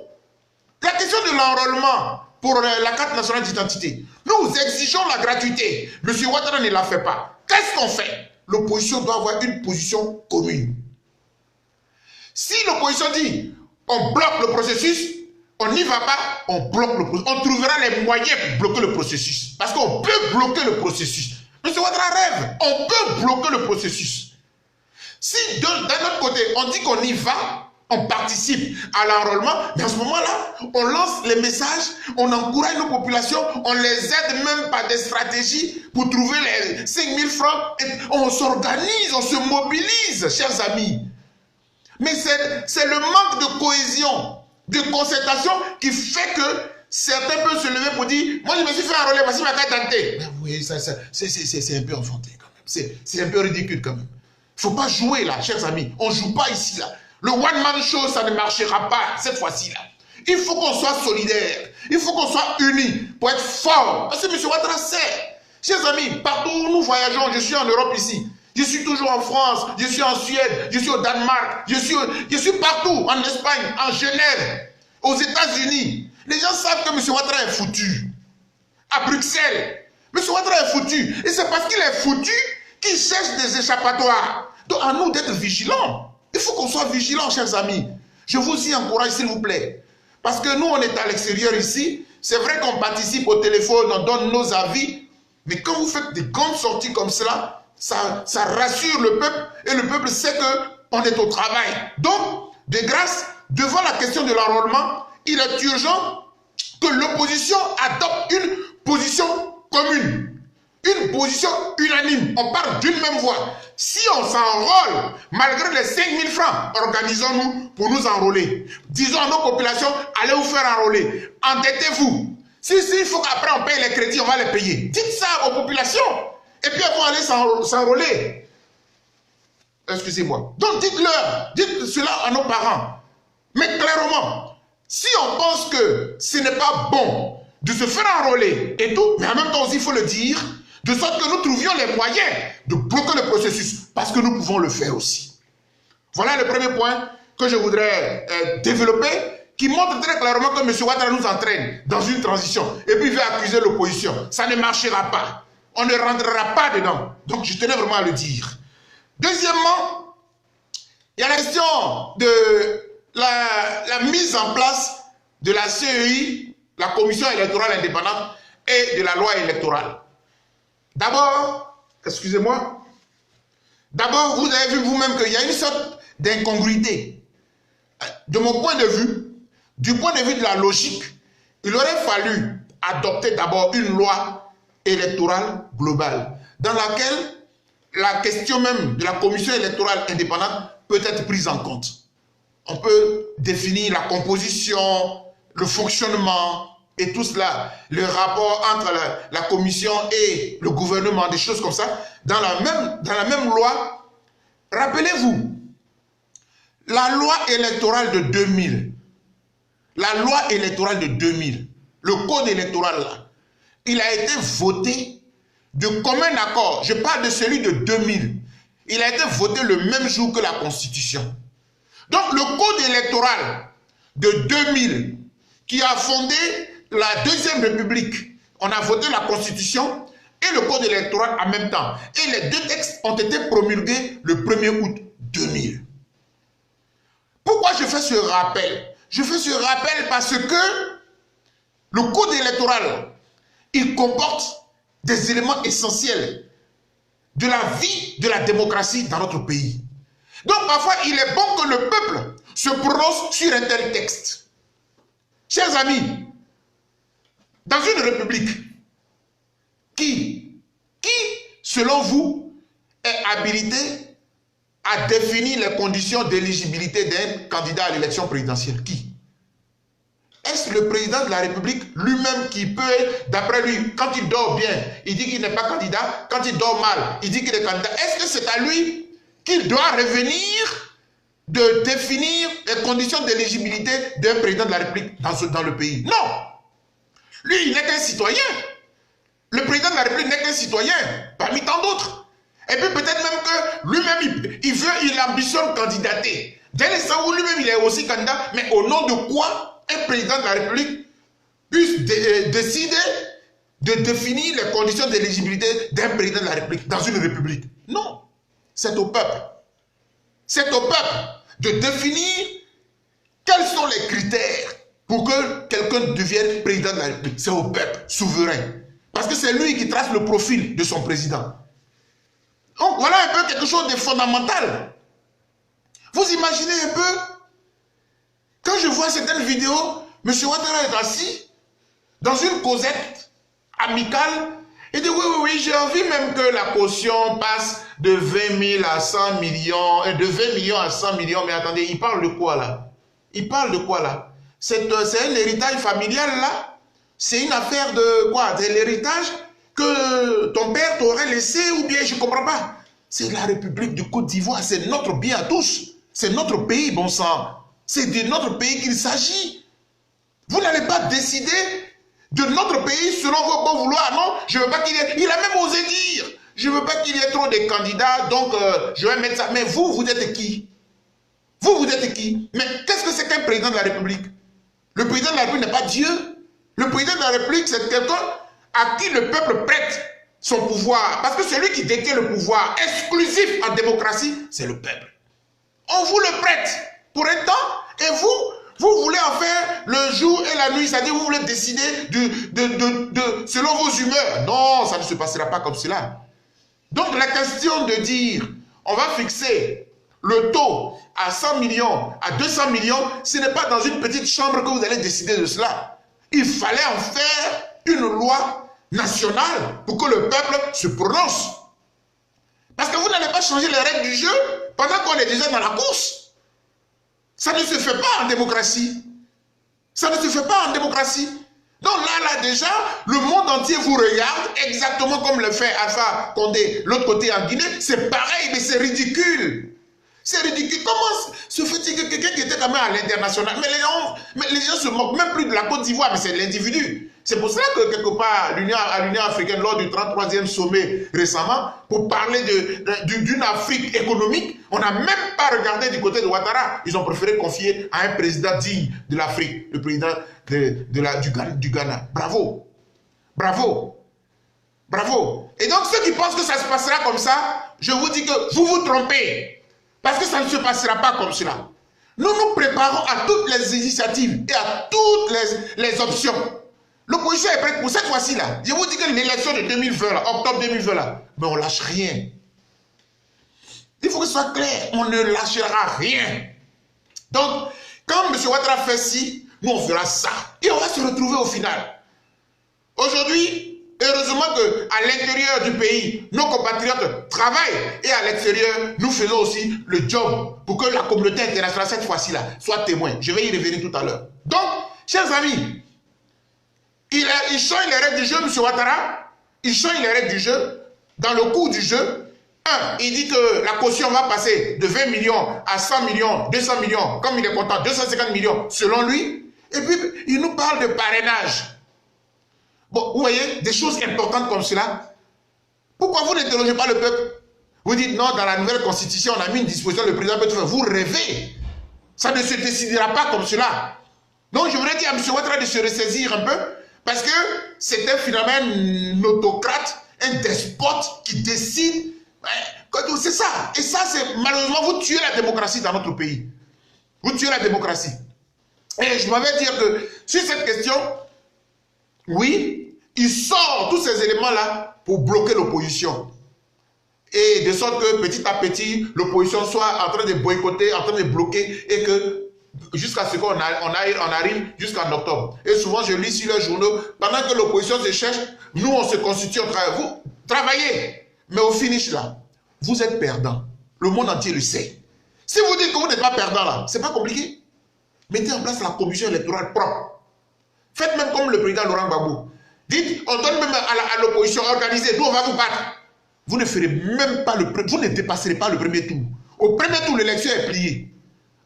La question de l'enrôlement pour la carte nationale d'identité, nous exigeons la gratuité. M. Ouattara ne la fait pas. Qu'est-ce qu'on fait? L'opposition doit avoir une position commune. Si l'opposition dit on bloque le processus, on n'y va pas, on bloque le processus. On trouvera les moyens pour bloquer le processus. Parce qu'on peut bloquer le processus. M. Ouattara rêve, on peut bloquer le processus. Si d'un autre côté, on dit qu'on y va, on participe à l'enrôlement, mais à ce moment-là, on lance les messages, on encourage nos populations, on les aide même par des stratégies pour trouver les 5 000 francs. Et on s'organise, on se mobilise, chers amis. Mais c'est le manque de cohésion, de concertation qui fait que certains peuvent se lever pour dire, moi je me suis fait enrôler, voici ma carte d'identité. Oui, c'est un peu enfanté quand même, c'est un peu ridicule quand même. Il ne faut pas jouer là, chers amis, on ne joue pas ici là. Le one-man show, ça ne marchera pas cette fois-ci là. Il faut qu'on soit solidaire, il faut qu'on soit unis pour être fort. Parce que M. Ouattara sait, chers amis, partout où nous voyageons, je suis en Europe ici, je suis toujours en France, je suis en Suède, je suis au Danemark, je suis partout, en Espagne, en Genève, aux États-Unis. Les gens savent que M. Ouattara est foutu. À Bruxelles, M. Ouattara est foutu. Et c'est parce qu'il est foutu qu'il cherche des échappatoires. Donc à nous d'être vigilants. Il faut qu'on soit vigilants, chers amis. Je vous y encourage, s'il vous plaît. Parce que nous, on est à l'extérieur ici. C'est vrai qu'on participe au téléphone, on donne nos avis. Mais quand vous faites des grandes sorties comme cela, ça rassure le peuple. Et le peuple sait qu'on est au travail. Donc, de grâce, devant la question de l'enrôlement, il est urgent que l'opposition adopte une position commune. Une position unanime. On parle d'une même voix. Si on s'enrôle, malgré les 5 000 francs, organisons-nous pour nous enrôler. Disons à nos populations, allez vous faire enrôler. Endettez-vous. Si il faut qu'après on paye les crédits, on va les payer. Dites ça aux populations. Et puis elles vont aller s'enrôler. Excusez-moi. Donc dites-leur, dites cela à nos parents. Mais clairement, si on pense que ce n'est pas bon de se faire enrôler et tout, mais en même temps aussi il faut le dire, de sorte que nous trouvions les moyens de bloquer le processus, parce que nous pouvons le faire aussi. Voilà le premier point que je voudrais développer, qui montre très clairement que M. Ouattara nous entraîne dans une transition, et puis il veut accuser l'opposition. Ça ne marchera pas. On ne rentrera pas dedans. Donc je tenais vraiment à le dire. Deuxièmement, il y a la question de la mise en place de la CEI, la Commission électorale indépendante, et de la loi électorale. D'abord, excusez-moi, d'abord, vous avez vu vous-même qu'il y a une sorte d'incongruité. De mon point de vue, du point de vue de la logique, il aurait fallu adopter d'abord une loi électorale globale, dans laquelle la question même de la commission électorale indépendante peut être prise en compte. On peut définir la composition, le fonctionnement, et tout cela, le rapport entre la commission et le gouvernement, des choses comme ça, dans la même loi. Rappelez-vous, la loi électorale de 2000, le code électoral là, il a été voté de commun accord. Je parle de celui de 2000. Il a été voté le même jour que la Constitution. Donc le code électoral de 2000 qui a fondé la Deuxième République, on a voté la Constitution et le Code électoral en même temps. Et les deux textes ont été promulgués le 1er août 2000. Pourquoi je fais ce rappel? Je fais ce rappel parce que le Code électoral, il comporte des éléments essentiels de la vie de la démocratie dans notre pays. Donc parfois, il est bon que le peuple se prononce sur un tel texte. Chers amis, dans une république, qui, selon vous, est habilité à définir les conditions d'éligibilité d'un candidat à l'élection présidentielle? Qui? Est-ce le président de la République lui-même qui peut, d'après lui, quand il dort bien, il dit qu'il n'est pas candidat, quand il dort mal, il dit qu'il est candidat? Est-ce que c'est à lui qu'il doit revenir de définir les conditions d'éligibilité d'un président de la République dans le pays? Non! Lui, il n'est qu'un citoyen. Le président de la République n'est qu'un citoyen, parmi tant d'autres. Et puis peut-être même que lui-même, il ambitionne candidater. Dès l'instant où lui-même, il est aussi candidat, mais au nom de quoi un président de la République puisse décider de définir les conditions d'éligibilité d'un président de la République dans une république? Non. C'est au peuple. C'est au peuple de définir quels sont les critères pour que quelqu'un devienne président de la République. C'est au peuple souverain. Parce que c'est lui qui trace le profil de son président. Donc voilà un peu quelque chose de fondamental. Vous imaginez un peu Quand je vois certaines vidéos, M. Ouattara est assis dans une causette amicale et dit oui, j'ai envie même que la caution passe de 20 000 à 100 millions, et de 20 millions à 100 millions. Mais attendez, il parle de quoi là? Il parle de quoi là? C'est un héritage familial là? C'est une affaire de quoi? De l'héritage que ton père t'aurait laissé ou bien je ne comprends pas. C'est la République du Côte d'Ivoire, c'est notre bien à tous. C'est notre pays, bon sang. C'est de notre pays qu'il s'agit. Vous n'allez pas décider de notre pays selon vos bons vouloirs. Non, je ne veux pas qu'il y ait... Il a même osé dire, je ne veux pas qu'il y ait trop de candidats, donc je vais mettre ça. Mais vous, vous êtes qui? Vous êtes qui? Mais qu'est-ce que c'est qu'un président de la République? Le président de la République n'est pas Dieu. Le président de la République, c'est quelqu'un à qui le peuple prête son pouvoir. Parce que celui qui détient le pouvoir exclusif en démocratie, c'est le peuple. On vous le prête pour un temps et vous voulez en faire le jour et la nuit. C'est-à-dire vous voulez décider selon vos humeurs. Non, ça ne se passera pas comme cela. Donc la question de dire, on va fixer le taux à 100 millions, à 200 millions, ce n'est pas dans une petite chambre que vous allez décider de cela. Il fallait en faire une loi nationale pour que le peuple se prononce. Parce que vous n'allez pas changer les règles du jeu pendant qu'on est déjà dans la course. Ça ne se fait pas en démocratie. Ça ne se fait pas en démocratie. Donc là, déjà, le monde entier vous regarde exactement comme le fait Alpha Condé, l'autre côté en Guinée. C'est pareil, mais c'est ridicule. C'est ridicule. Comment se fait-il que quelqu'un qui était quand même à l'international, mais les gens se moquent même plus de la Côte d'Ivoire, mais c'est l'individu. C'est pour cela que quelque part, l'Union africaine, lors du 33e sommet récemment, pour parler d'une Afrique économique, on n'a même pas regardé du côté de Ouattara. Ils ont préféré confier à un président digne de l'Afrique, le président du Ghana. Bravo. Bravo. Bravo. Et donc ceux qui pensent que ça se passera comme ça, je vous dis que vous vous trompez. Parce que ça ne se passera pas comme cela. Nous nous préparons à toutes les initiatives et à toutes les options. L'opposition est prête pour cette fois-ci là. Je vous dis que l'élection de 2020 là, octobre 2020 là, mais on ne lâche rien. Il faut que ce soit clair, on ne lâchera rien. Donc, quand M. Ouattara fait ci, nous on fera ça. Et on va se retrouver au final. Aujourd'hui, heureusement qu'à l'intérieur du pays, nos compatriotes travaillent. Et à l'extérieur, nous faisons aussi le job pour que la communauté internationale, cette fois-ci là, soit témoin. Je vais y revenir tout à l'heure. Donc, chers amis, il change les règles du jeu, M. Ouattara. Il change les règles du jeu. Dans le cours du jeu, il dit que la caution va passer de 20 millions à 100 millions, 200 millions, comme il est content, 250 millions, selon lui. Et puis, il nous parle de parrainage. Bon, vous voyez, des choses importantes comme cela. Pourquoi vous n'interrogez pas le peuple? Vous dites, non, dans la nouvelle constitution, on a mis une disposition, le président peut tout faire. Vous rêvez. Ça ne se décidera pas comme cela. Donc, je voudrais dire à M. Ouattara de se ressaisir un peu, parce que c'est un phénomène autocrate, un despote qui décide. C'est ça. Et ça, c'est malheureusement, vous tuez la démocratie dans notre pays. Vous tuez la démocratie. Et je m'avais dit que sur cette question, oui, il sort tous ces éléments-là pour bloquer l'opposition. Et de sorte que petit à petit, l'opposition soit en train de boycotter, en train de bloquer, et que jusqu'à ce qu'on arrive jusqu'en octobre. Et souvent, je lis sur les journaux, pendant que l'opposition se cherche, nous, on se constitue, on travaille. Vous travaillez, mais au finish, là, vous êtes perdant. Le monde entier le sait. Si vous dites que vous n'êtes pas perdant, là, c'est pas compliqué. Mettez en place la commission électorale propre. Faites même comme le président Laurent Gbagbo. Dites, on donne même à l'opposition organisée, nous, on va vous battre. Vous ne ferez même pas vous ne dépasserez pas le premier tour. Au premier tour, l'élection est pliée.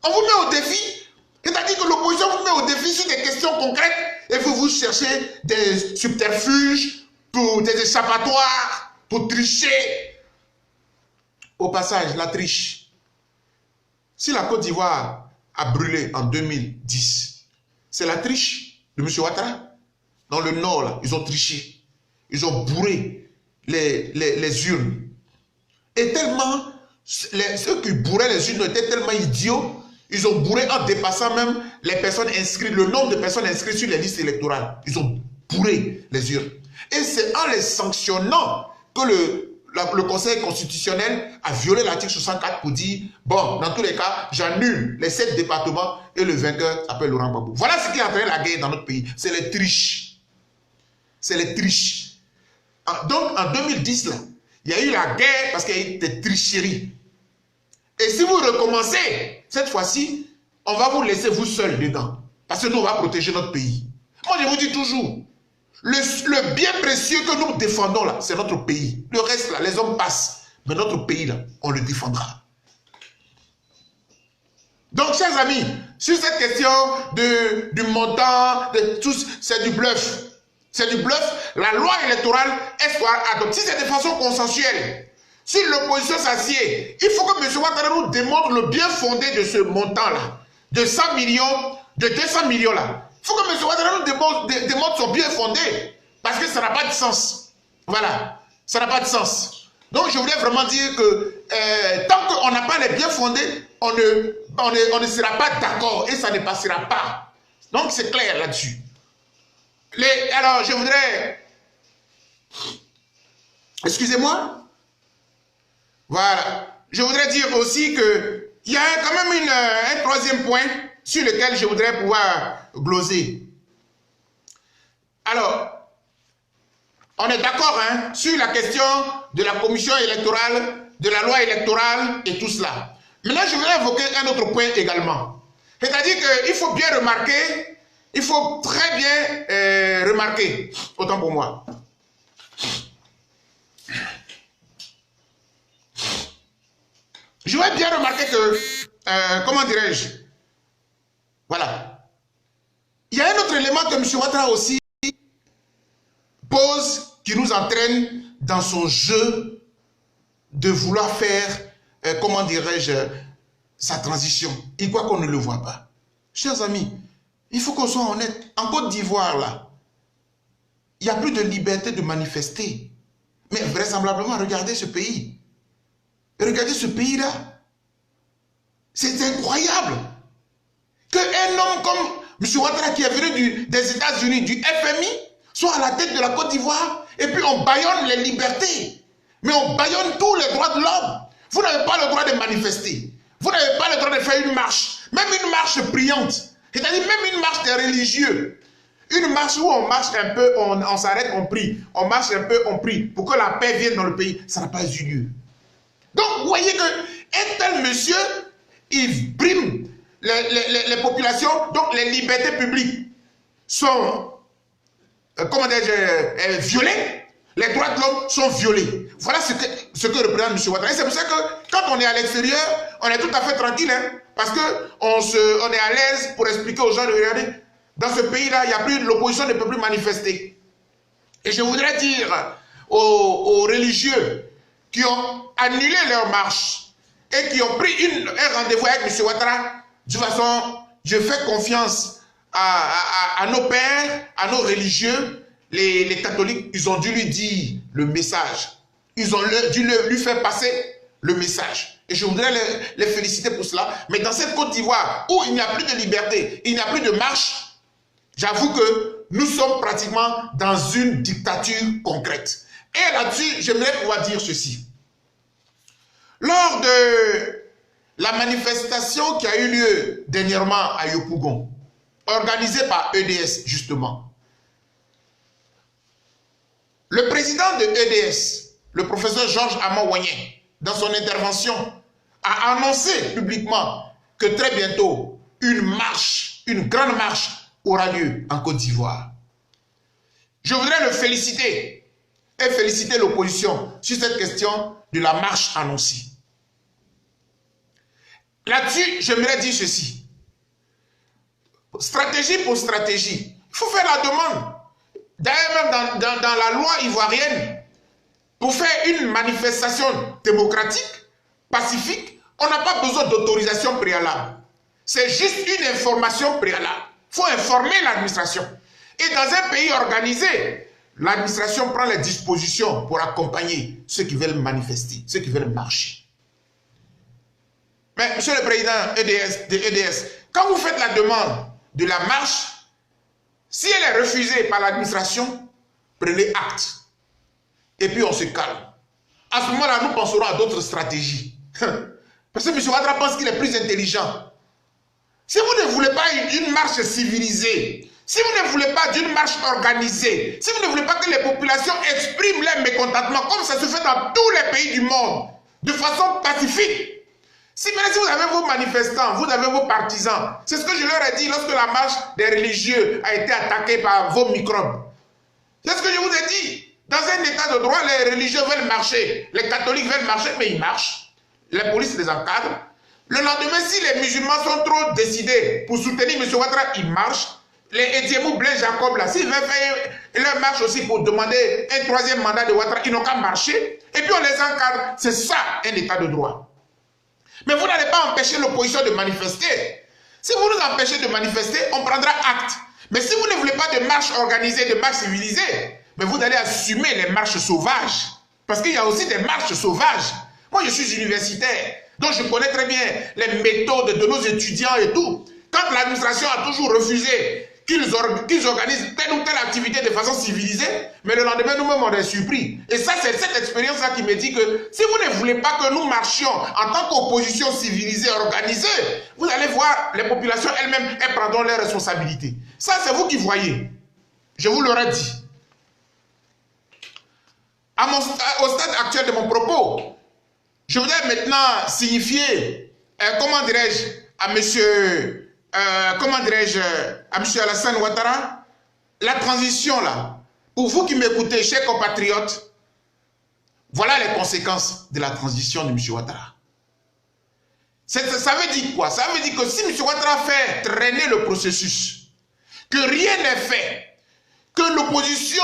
On vous met au défi, c'est-à-dire que l'opposition vous met au défi sur des questions concrètes et vous cherchez des subterfuges, pour des échappatoires, pour tricher. Au passage, la triche. Si la Côte d'Ivoire a brûlé en 2010, c'est la triche de M. Ouattara. Dans le nord, là, ils ont triché. Ils ont bourré les urnes. Et tellement, ceux qui bourraient les urnes étaient tellement idiots. Ils ont bourré en dépassant même les personnes inscrites, le nombre de personnes inscrites sur les listes électorales. Ils ont bourré les urnes. Et c'est en les sanctionnant que le Conseil constitutionnel a violé l'article 64 pour dire, bon, dans tous les cas, j'annule les 7 départements et le vainqueur s'appelle Laurent Gbagbo. Voilà ce qui a entraîné la guerre dans notre pays. C'est les triches. C'est les triches. Donc, en 2010, là, il y a eu la guerre parce qu'il y a eu des tricheries. Et si vous recommencez, cette fois-ci, on va vous laisser vous seul dedans. Parce que nous, on va protéger notre pays. Moi, je vous dis toujours, le bien précieux que nous défendons là, c'est notre pays. Le reste là, les hommes passent. Mais notre pays là, on le défendra. Donc, chers amis, sur cette question du montant, de tous, c'est du bluff. C'est du bluff. La loi électorale est adoptée. Si c'est de façon consensuelle, si l'opposition s'assied, il faut que M. Ouattara nous démontre le bien fondé de ce montant-là, de 100 millions, de 200 millions là. Il faut que M. Ouattara nous démontre son bien fondé, parce que ça n'a pas de sens. Voilà, ça n'a pas de sens. Donc je voulais vraiment dire que tant qu'on n'a pas les biens fondés, on ne sera pas d'accord et ça ne passera pas. Donc c'est clair là-dessus. Alors je voudrais... Excusez-moi. Voilà. Je voudrais dire aussi qu'il y a quand même un troisième point sur lequel je voudrais pouvoir gloser. Alors, on est d'accord hein, sur la question de la commission électorale, de la loi électorale et tout cela. Maintenant, je voudrais évoquer un autre point également. C'est-à-dire qu'il faut bien remarquer, il faut très bien remarquer, autant pour moi. Je vais bien remarquer que, comment dirais-je, voilà. Il y a un autre élément que M. Ouattara aussi pose qui nous entraîne dans son jeu de vouloir faire, comment dirais-je, sa transition. Il croit qu'on ne le voit pas. Chers amis, il faut qu'on soit honnête. En Côte d'Ivoire, là, il n'y a plus de liberté de manifester. Mais vraisemblablement, regardez ce pays. Regardez ce pays-là. C'est incroyable qu'un homme comme M. Ouattara qui est venu des États-Unis, du FMI, soit à la tête de la Côte d'Ivoire et puis on bâillonne les libertés. Mais on bâillonne tous les droits de l'homme. Vous n'avez pas le droit de manifester. Vous n'avez pas le droit de faire une marche. Même une marche priante. C'est-à-dire même une marche des religieux. Une marche où on marche un peu, on s'arrête, on prie. On marche un peu, on prie. Pour que la paix vienne dans le pays. Ça n'a pas eu lieu. Donc, vous voyez qu'un tel monsieur, il brime les populations, donc les libertés publiques sont, comment dire, violées, les droits de l'homme sont violés. Voilà ce que représente M. Ouattara. Et c'est pour ça que quand on est à l'extérieur, on est tout à fait tranquille, hein, parce qu'on est à l'aise pour expliquer aux gens de regarder, dans ce pays-là, il n'y a plus, l'opposition ne peut plus manifester. Et je voudrais dire aux religieux qui ont annulé leur marche et qui ont pris un rendez-vous avec M. Ouattara, de toute façon, je fais confiance à nos pères, à nos religieux, les catholiques, ils ont dû lui dire le message. Ils ont dû lui faire passer le message. Et je voudrais les féliciter pour cela. Mais dans cette Côte d'Ivoire, où il n'y a plus de liberté, il n'y a plus de marche, j'avoue que nous sommes pratiquement dans une dictature concrète. Et là-dessus, j'aimerais pouvoir dire ceci. Lors de la manifestation qui a eu lieu dernièrement à Yopougon, organisée par EDS justement, le président de EDS, le professeur Georges Ama-Ouagnen, dans son intervention, a annoncé publiquement que très bientôt, une grande marche aura lieu en Côte d'Ivoire. Je voudrais le féliciter et féliciter l'opposition sur cette question de la marche annoncée. Là-dessus, j'aimerais dire ceci. Stratégie pour stratégie. Il faut faire la demande. D'ailleurs, même dans la loi ivoirienne, pour faire une manifestation démocratique, pacifique, on n'a pas besoin d'autorisation préalable. C'est juste une information préalable. Il faut informer l'administration. Et dans un pays organisé, l'administration prend les dispositions pour accompagner ceux qui veulent manifester, ceux qui veulent marcher. Mais, monsieur le président de EDS, quand vous faites la demande de la marche, si elle est refusée par l'administration, prenez acte. Et puis on se calme. à ce moment-là, nous penserons à d'autres stratégies. Parce que M. Ouattara pense qu'il est plus intelligent. Si vous ne voulez pas d'une marche civilisée, si vous ne voulez pas d'une marche organisée, si vous ne voulez pas que les populations expriment leur mécontentement, comme ça se fait dans tous les pays du monde, de façon pacifique. Si vous avez vos manifestants, vous avez vos partisans, c'est ce que je leur ai dit lorsque la marche des religieux a été attaquée par vos microbes. C'est ce que je vous ai dit. Dans un état de droit, les religieux veulent marcher, les catholiques veulent marcher, mais ils marchent. La police les encadre. Le lendemain, si les musulmans sont trop décidés pour soutenir M. Ouattara, ils marchent. Les Ediemou, Blaise Jacob, là, s'ils veulent faire leur marche aussi pour demander un troisième mandat de Ouattara, ils n'ont qu'à marcher. Et puis on les encadre. C'est ça, un état de droit. Mais vous n'allez pas empêcher l'opposition de manifester. Si vous nous empêchez de manifester, on prendra acte. Mais si vous ne voulez pas de marche organisée, de marche civilisée, mais vous allez assumer les marches sauvages. Parce qu'il y a aussi des marches sauvages. Moi, je suis universitaire, donc je connais très bien les méthodes de nos étudiants et tout. Quand l'administration a toujours refusé qu'ils organisent telle ou telle activité de façon civilisée, mais le lendemain, nous-mêmes, on est surpris. Et ça, c'est cette expérience-là qui me dit que si vous ne voulez pas que nous marchions en tant qu'opposition civilisée, organisée, vous allez voir les populations elles-mêmes, elles prendront leurs responsabilités. Ça, c'est vous qui voyez. Je vous l'aurais dit. Au stade actuel de mon propos, je voudrais maintenant signifier, comment dirais-je, à monsieur, à monsieur Alassane Ouattara, la transition là. Pour vous qui m'écoutez, chers compatriotes, voilà les conséquences de la transition de M. Ouattara. Ça veut dire quoi? Ça veut dire que si M. Ouattara fait traîner le processus, que rien n'est fait, que l'opposition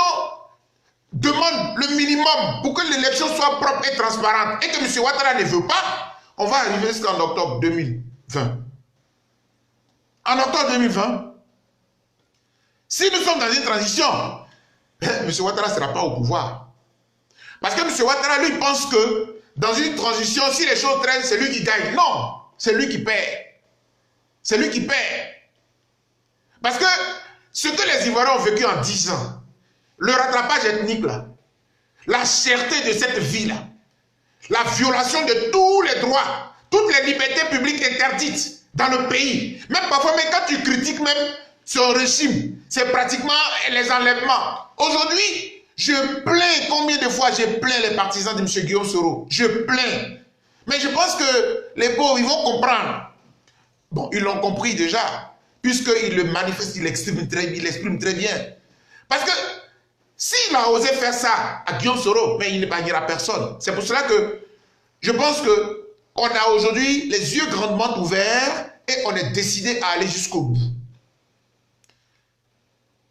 demande le minimum pour que l'élection soit propre et transparente et que M. Ouattara ne veut pas, on va arriver jusqu'en octobre 2020. En octobre 2020, si nous sommes dans une transition, M. Ouattara ne sera pas au pouvoir. Parce que M. Ouattara, lui, pense que dans une transition, si les choses traînent, c'est lui qui gagne. Non, c'est lui qui perd. C'est lui qui perd. Parce que ce que les Ivoiriens ont vécu en 10 ans, le rattrapage ethnique, là, la cherté de cette vie-là, la violation de tous les droits, toutes les libertés publiques interdites dans le pays. Même parfois, même quand tu critiques même son régime, c'est pratiquement les enlèvements. Aujourd'hui, je plains, combien de fois j'ai plaint les partisans de M. Guillaume Soro. Je plains. Mais je pense que les pauvres, ils vont comprendre. Bon, ils l'ont compris déjà, puisqu'ils le manifestent, ils l'expriment très bien. Parce que s'il a osé faire ça à Guillaume Soro, mais il ne bagnera personne. C'est pour cela que je pense qu'on a aujourd'hui les yeux grandement ouverts et on est décidé à aller jusqu'au bout.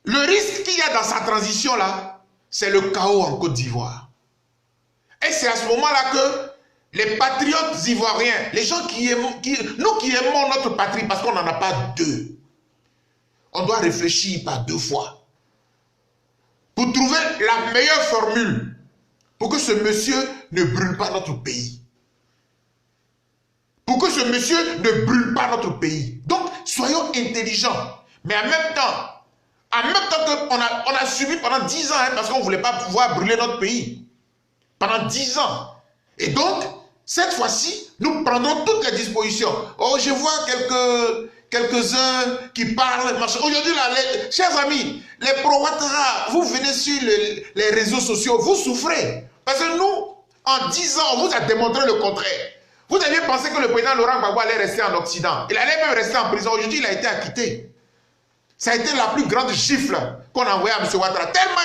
Le risque qu'il y a dans sa transition là, c'est le chaos en Côte d'Ivoire. Et c'est à ce moment-là que les patriotes ivoiriens, les gens nous qui aimons notre patrie parce qu'on n'en a pas deux, on doit réfléchir par deux fois pour trouver la meilleure formule pour que ce monsieur ne brûle pas notre pays. Pour que ce monsieur ne brûle pas notre pays. Donc, soyons intelligents. Mais en même temps qu'on a subi pendant 10 ans, hein, parce qu'on ne voulait pas pouvoir brûler notre pays. Pendant 10 ans. Et donc, cette fois-ci, nous prendrons toutes les dispositions. Oh, je vois quelques-uns qui parlent. Aujourd'hui, chers amis, les pro-Ouattara, vous venez sur les réseaux sociaux, vous souffrez. Parce que nous, en 10 ans, on vous a démontré le contraire. Vous aviez pensé que le président Laurent Gbagbo allait rester en Occident. Il allait même rester en prison. Aujourd'hui, il a été acquitté. Ça a été la plus grande gifle qu'on a envoyée à M. Ouattara. Tellement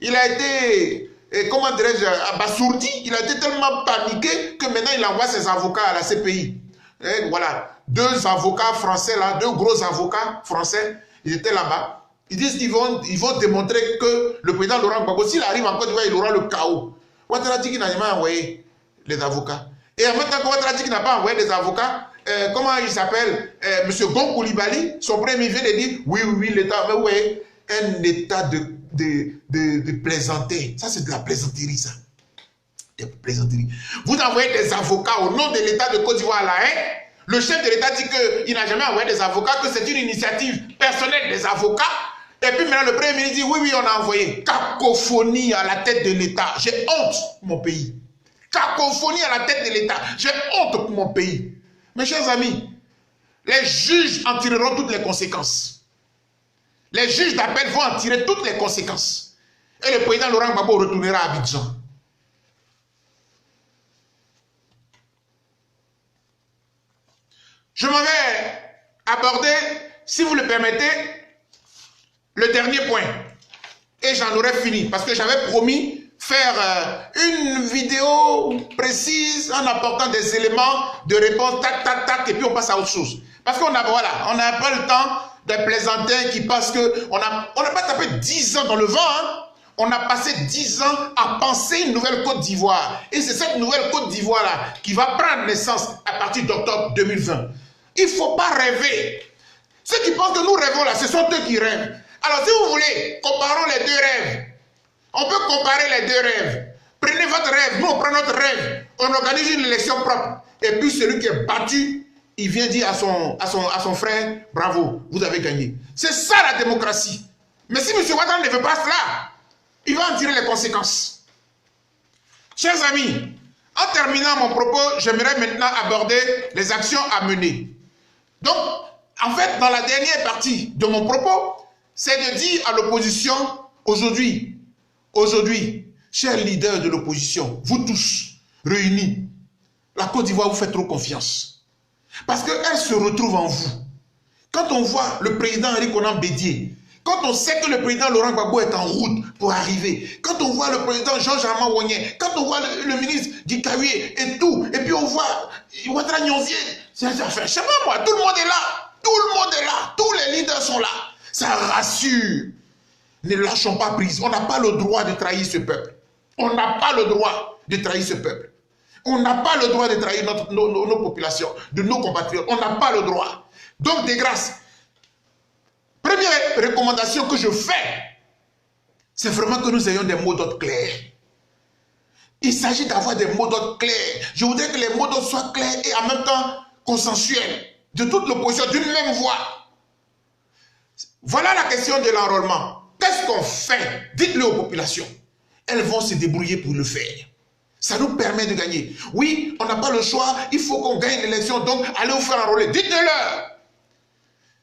il a été comment dirais-je, abasourdi, il a été tellement paniqué que maintenant il envoie ses avocats à la CPI. Et voilà, 2 avocats français là, 2 gros avocats français, ils étaient là-bas. Ils disent qu'ils vont démontrer que le président Laurent Gbagbo, s'il arrive en Côte d'Ivoire, il aura le chaos. Ouattara dit qu'il n'a jamais envoyé les avocats. Et en même temps que Ouattara dit qu'il n'a pas envoyé des avocats, comment il s'appelle, M. Gon Coulibaly, son premier vient de dire, oui, l'État, mais oui, un état de plaisanter. Ça, c'est de la plaisanterie, ça. Des plaisanteries. Vous envoyez des avocats au nom de l'État de Côte d'Ivoire là, hein? Le chef de l'État dit qu'il n'a jamais envoyé des avocats, que c'est une initiative personnelle des avocats. Et puis maintenant, le Premier ministre dit, oui, on a envoyé. Cacophonie à la tête de l'État. J'ai honte pour mon pays. Cacophonie à la tête de l'État. J'ai honte pour mon pays. Mes chers amis, les juges en tireront toutes les conséquences. Les juges d'appel vont en tirer toutes les conséquences. Et le président Laurent Gbagbo retournera à Abidjan. Je m'en vais aborder, si vous le permettez, le dernier point. Et j'en aurais fini, parce que j'avais promis faire une vidéo précise en apportant des éléments de réponse, tac, tac, tac, et puis on passe à autre chose. Parce qu'on a, voilà, on n'a pas le temps des plaisantins qui pensent qu'on n'a pas tapé 10 ans dans le vent, hein. On a passé 10 ans à penser une nouvelle Côte d'Ivoire. Et c'est cette nouvelle Côte d'Ivoire-là qui va prendre naissance à partir d'octobre 2020. Il ne faut pas rêver. Ceux qui pensent que nous rêvons là, ce sont eux qui rêvent. Alors si vous voulez, comparons les deux rêves. On peut comparer les deux rêves. Prenez votre rêve, nous on prend notre rêve. On organise une élection propre. Et puis celui qui est battu, il vient dire à son frère, bravo, vous avez gagné. C'est ça la démocratie. Mais si M. Ouattara ne veut pas cela, il va en tirer les conséquences. Chers amis, en terminant mon propos, j'aimerais maintenant aborder les actions à mener. Donc, en fait, dans la dernière partie de mon propos, c'est de dire à l'opposition, aujourd'hui, chers leaders de l'opposition, vous tous réunis, la Côte d'Ivoire vous fait trop confiance. Parce qu'elle se retrouve en vous. Quand on voit le président Henri Konan Bédié, quand on sait que le président Laurent Gbagbo est en route pour arriver, quand on voit le président Georges Armand Ouagné, quand on voit le ministre Guy Kahué et tout, et puis on voit Ouattara Nyonzié, je sais pas moi, tout le monde est là, tout le monde est là, tous les leaders sont là. Ça rassure. Ne lâchons pas prise. On n'a pas le droit de trahir ce peuple. On n'a pas le droit de trahir ce peuple. On n'a pas le droit de trahir nos populations, de nos compatriotes. On n'a pas le droit. Donc, de grâce, première recommandation que je fais, c'est vraiment que nous ayons des mots d'ordre clairs. Il s'agit d'avoir des mots d'ordre clairs. Je voudrais que les mots d'ordre soient clairs et en même temps consensuels, de toute l'opposition, d'une même voix. Voilà la question de l'enrôlement. Qu'est-ce qu'on fait? Dites-le aux populations. Elles vont se débrouiller pour le faire. Ça nous permet de gagner. Oui, on n'a pas le choix. Il faut qu'on gagne l'élection. Donc, allez vous faire enrôler. Dites-le-leur.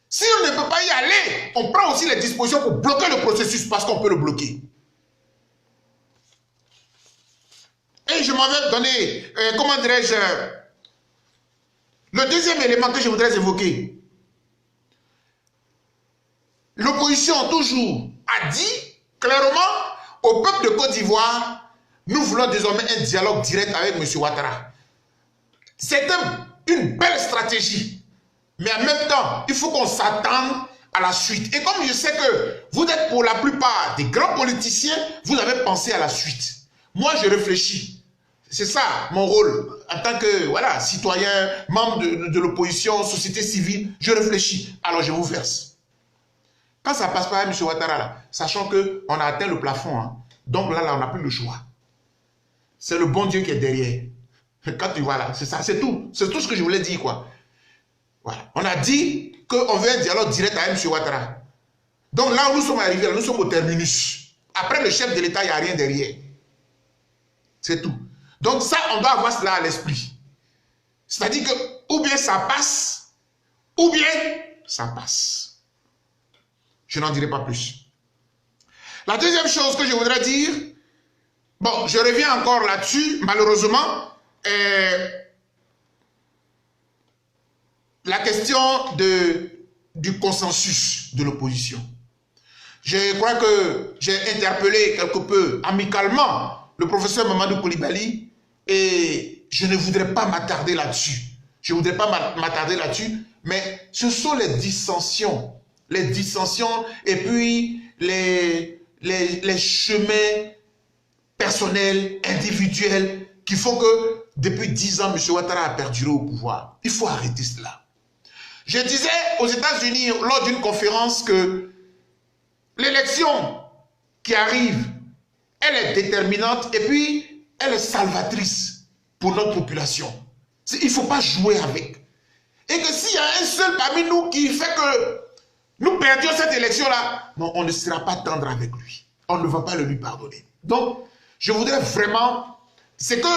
Si on ne peut pas y aller, on prend aussi les dispositions pour bloquer le processus parce qu'on peut le bloquer. Et je m'en vais donner, comment dirais-je, le deuxième élément que je voudrais évoquer. L'opposition toujours a dit clairement au peuple de Côte d'Ivoire, nous voulons désormais un dialogue direct avec M. Ouattara. C'est une belle stratégie. Mais en même temps, il faut qu'on s'attende à la suite. Et comme je sais que vous êtes pour la plupart des grands politiciens, vous avez pensé à la suite. Moi, je réfléchis. C'est ça mon rôle en tant que voilà, citoyen, membre de l'opposition, société civile. Je réfléchis. Alors je vous verse. Quand ça passe par M. Ouattara, là, sachant qu'on a atteint le plafond, hein, donc là, on n'a plus le choix. C'est le bon Dieu qui est derrière. Quand tu vois là, c'est ça, c'est tout. C'est tout ce que je voulais dire, quoi. Voilà. On a dit qu'on veut un dialogue direct avec M. Ouattara. Donc là où nous sommes arrivés, là, nous sommes au terminus. Après le chef de l'État, il n'y a rien derrière. C'est tout. Donc ça, on doit avoir cela à l'esprit. C'est-à-dire que ou bien ça passe, ou bien ça passe. Je n'en dirai pas plus. La deuxième chose que je voudrais dire, bon, je reviens encore là-dessus, malheureusement, la question du consensus de l'opposition. Je crois que j'ai interpellé quelque peu amicalement le professeur Mamadou Koulibaly et je ne voudrais pas m'attarder là-dessus. Je ne voudrais pas m'attarder là-dessus, mais ce sont les dissensions et puis les chemins personnels, individuels qui font que depuis 10 ans, M. Ouattara a perduré au pouvoir. Il faut arrêter cela. Je disais aux États-Unis lors d'une conférence que l'élection qui arrive, elle est déterminante et puis elle est salvatrice pour notre population. Il ne faut pas jouer avec. Et que s'il y a un seul parmi nous qui fait que nous perdions cette élection-là, non, on ne sera pas tendre avec lui. On ne va pas le lui pardonner. Donc, je voudrais vraiment, c'est que,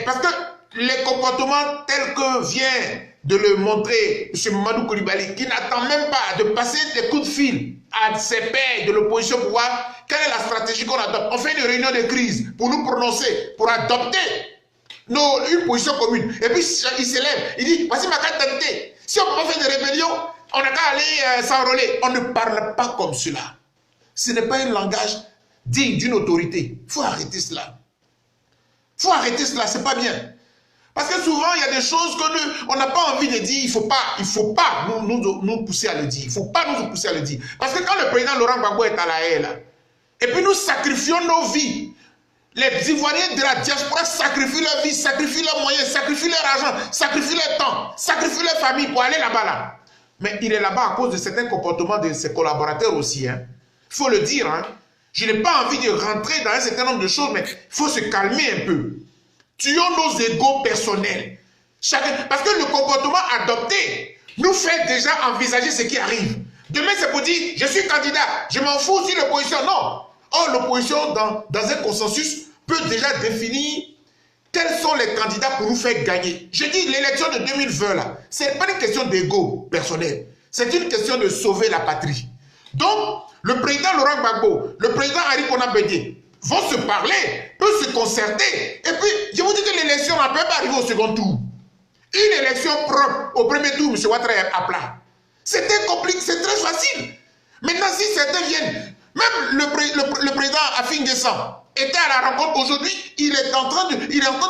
parce que les comportements tels que vient de le montrer M. Mamadou Coulibaly, qui n'attend même pas de passer des coups de fil à ses pairs de l'opposition pour voir quelle est la stratégie qu'on adopte. On fait une réunion de crise pour nous prononcer, pour adopter une position commune. Et puis il s'élève, il dit, voici ma carte d'identité. Si on peut faire des rébellions, on n'a qu'à aller s'enrôler. On ne parle pas comme cela. Ce n'est pas un langage digne d'une autorité. Il faut arrêter cela. Il faut arrêter cela, c'est pas bien. Parce que souvent, il y a des choses qu'on n'a pas envie de dire. Il faut pas nous pousser à le dire. Il ne faut pas nous pousser à le dire. Parce que quand le président Laurent Gbagbo est à la haie, là, et puis nous sacrifions nos vies, les Ivoiriens de la diaspora sacrifient leur vie, sacrifient leurs moyens, sacrifient leur argent, sacrifient leur temps, sacrifient leur famille pour aller là-bas. Là. Mais il est là-bas à cause de certains comportements de ses collaborateurs aussi. Hein. Il faut le dire. Hein. Je n'ai pas envie de rentrer dans un certain nombre de choses, mais il faut se calmer un peu. Tuons nos égos personnels. Parce que le comportement adopté nous fait déjà envisager ce qui arrive. Demain, c'est pour dire, je suis candidat, je m'en fous si l'opposition. Non. Or, l'opposition, dans un consensus, peut déjà définir quels sont les candidats pour nous faire gagner. Je dis, l'élection de 2020, là, ce n'est pas une question d'égo personnel. C'est une question de sauver la patrie. Donc, le président Laurent Gbagbo, le président Henri Konan Bédié, vont se parler, peuvent se concerter. Et puis, je vous dis que l'élection ne peut pas arriver au second tour. Une élection propre au premier tour, M. Ouattara est à plat. C'était compliqué, c'est très facile. Maintenant, si certains viennent, même le président Afin Guessan était à la rencontre aujourd'hui, il est en train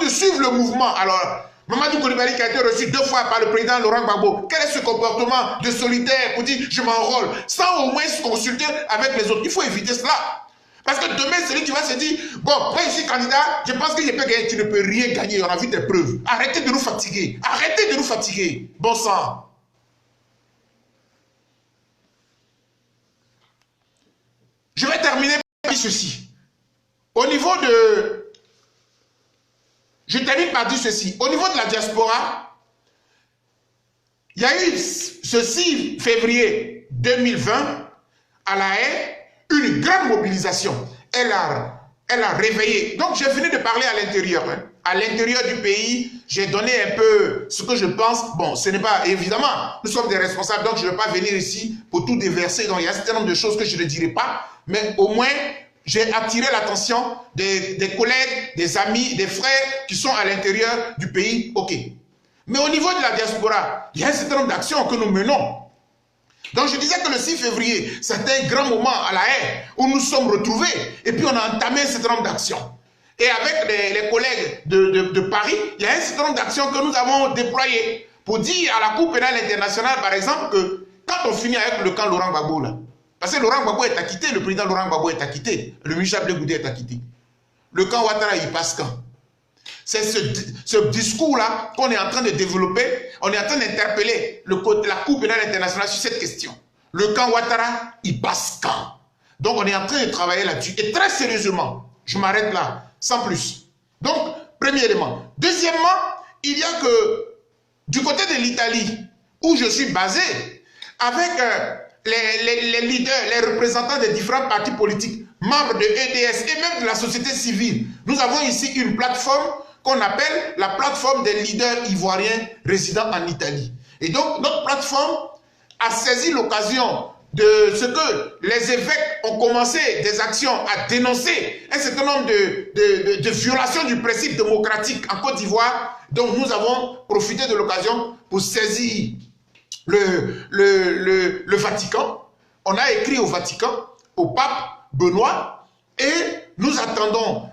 de suivre le mouvement. Alors, Mamadou Coulibaly qui a été reçu 2 fois par le président Laurent Gbagbo, quel est ce comportement de solitaire pour dire je m'enrôle, sans au moins se consulter avec les autres? Il faut éviter cela. Parce que demain, celui qui va se dire, bon, moi je suis candidat, je pense que je peux gagner. Tu ne peux rien gagner, on a vu des preuves. Arrêtez de nous fatiguer. Arrêtez de nous fatiguer. Bon sang. Je vais terminer par dire ceci. Au niveau de... Je termine par dire ceci. Au niveau de la diaspora, il y a eu ce 6 février 2020 à La Haye, une grande mobilisation. Elle a réveillé. Donc, j'ai fini de parler à l'intérieur. Hein. À l'intérieur du pays, j'ai donné un peu ce que je pense. Bon, ce n'est pas... Évidemment, nous sommes des responsables, donc je ne vais pas venir ici pour tout déverser. Donc, il y a un certain nombre de choses que je ne dirai pas. Mais au moins, j'ai attiré l'attention des collègues, des amis, des frères qui sont à l'intérieur du pays. OK. Mais au niveau de la diaspora, il y a un certain nombre d'actions que nous menons. Donc je disais que le 6 février, c'était un grand moment à La Haye où nous sommes retrouvés et puis on a entamé un certain nombre d'actions. Et avec les collègues de Paris, il y a un certain nombre d'actions que nous avons déployées pour dire à la Cour pénale internationale, par exemple, que quand on finit avec le camp Laurent Gbagbo, là, parce que Laurent Gbagbo est acquitté, le président Laurent Gbagbo est acquitté, le ministre Abdel Goudé est acquitté. Le camp Ouattara, il passe quand? C'est ce discours-là qu'on est en train de développer. On est en train d'interpeller la Cour pénale internationale sur cette question. Le camp Ouattara, il passe quand? Donc, on est en train de travailler là-dessus. Et très sérieusement, je m'arrête là, sans plus. Donc, premier élément. Deuxièmement, il y a que du côté de l'Italie, où je suis basé, avec les leaders, les représentants des différents partis politiques, membres de EDS et même de la société civile, nous avons ici une plateforme qu'on appelle la plateforme des leaders ivoiriens résidant en Italie. Et donc, notre plateforme a saisi l'occasion de ce que les évêques ont commencé des actions à dénoncer un certain nombre de violations du principe démocratique en Côte d'Ivoire. Donc, nous avons profité de l'occasion pour saisir le Vatican. On a écrit au Vatican, au pape Benoît, et nous attendons,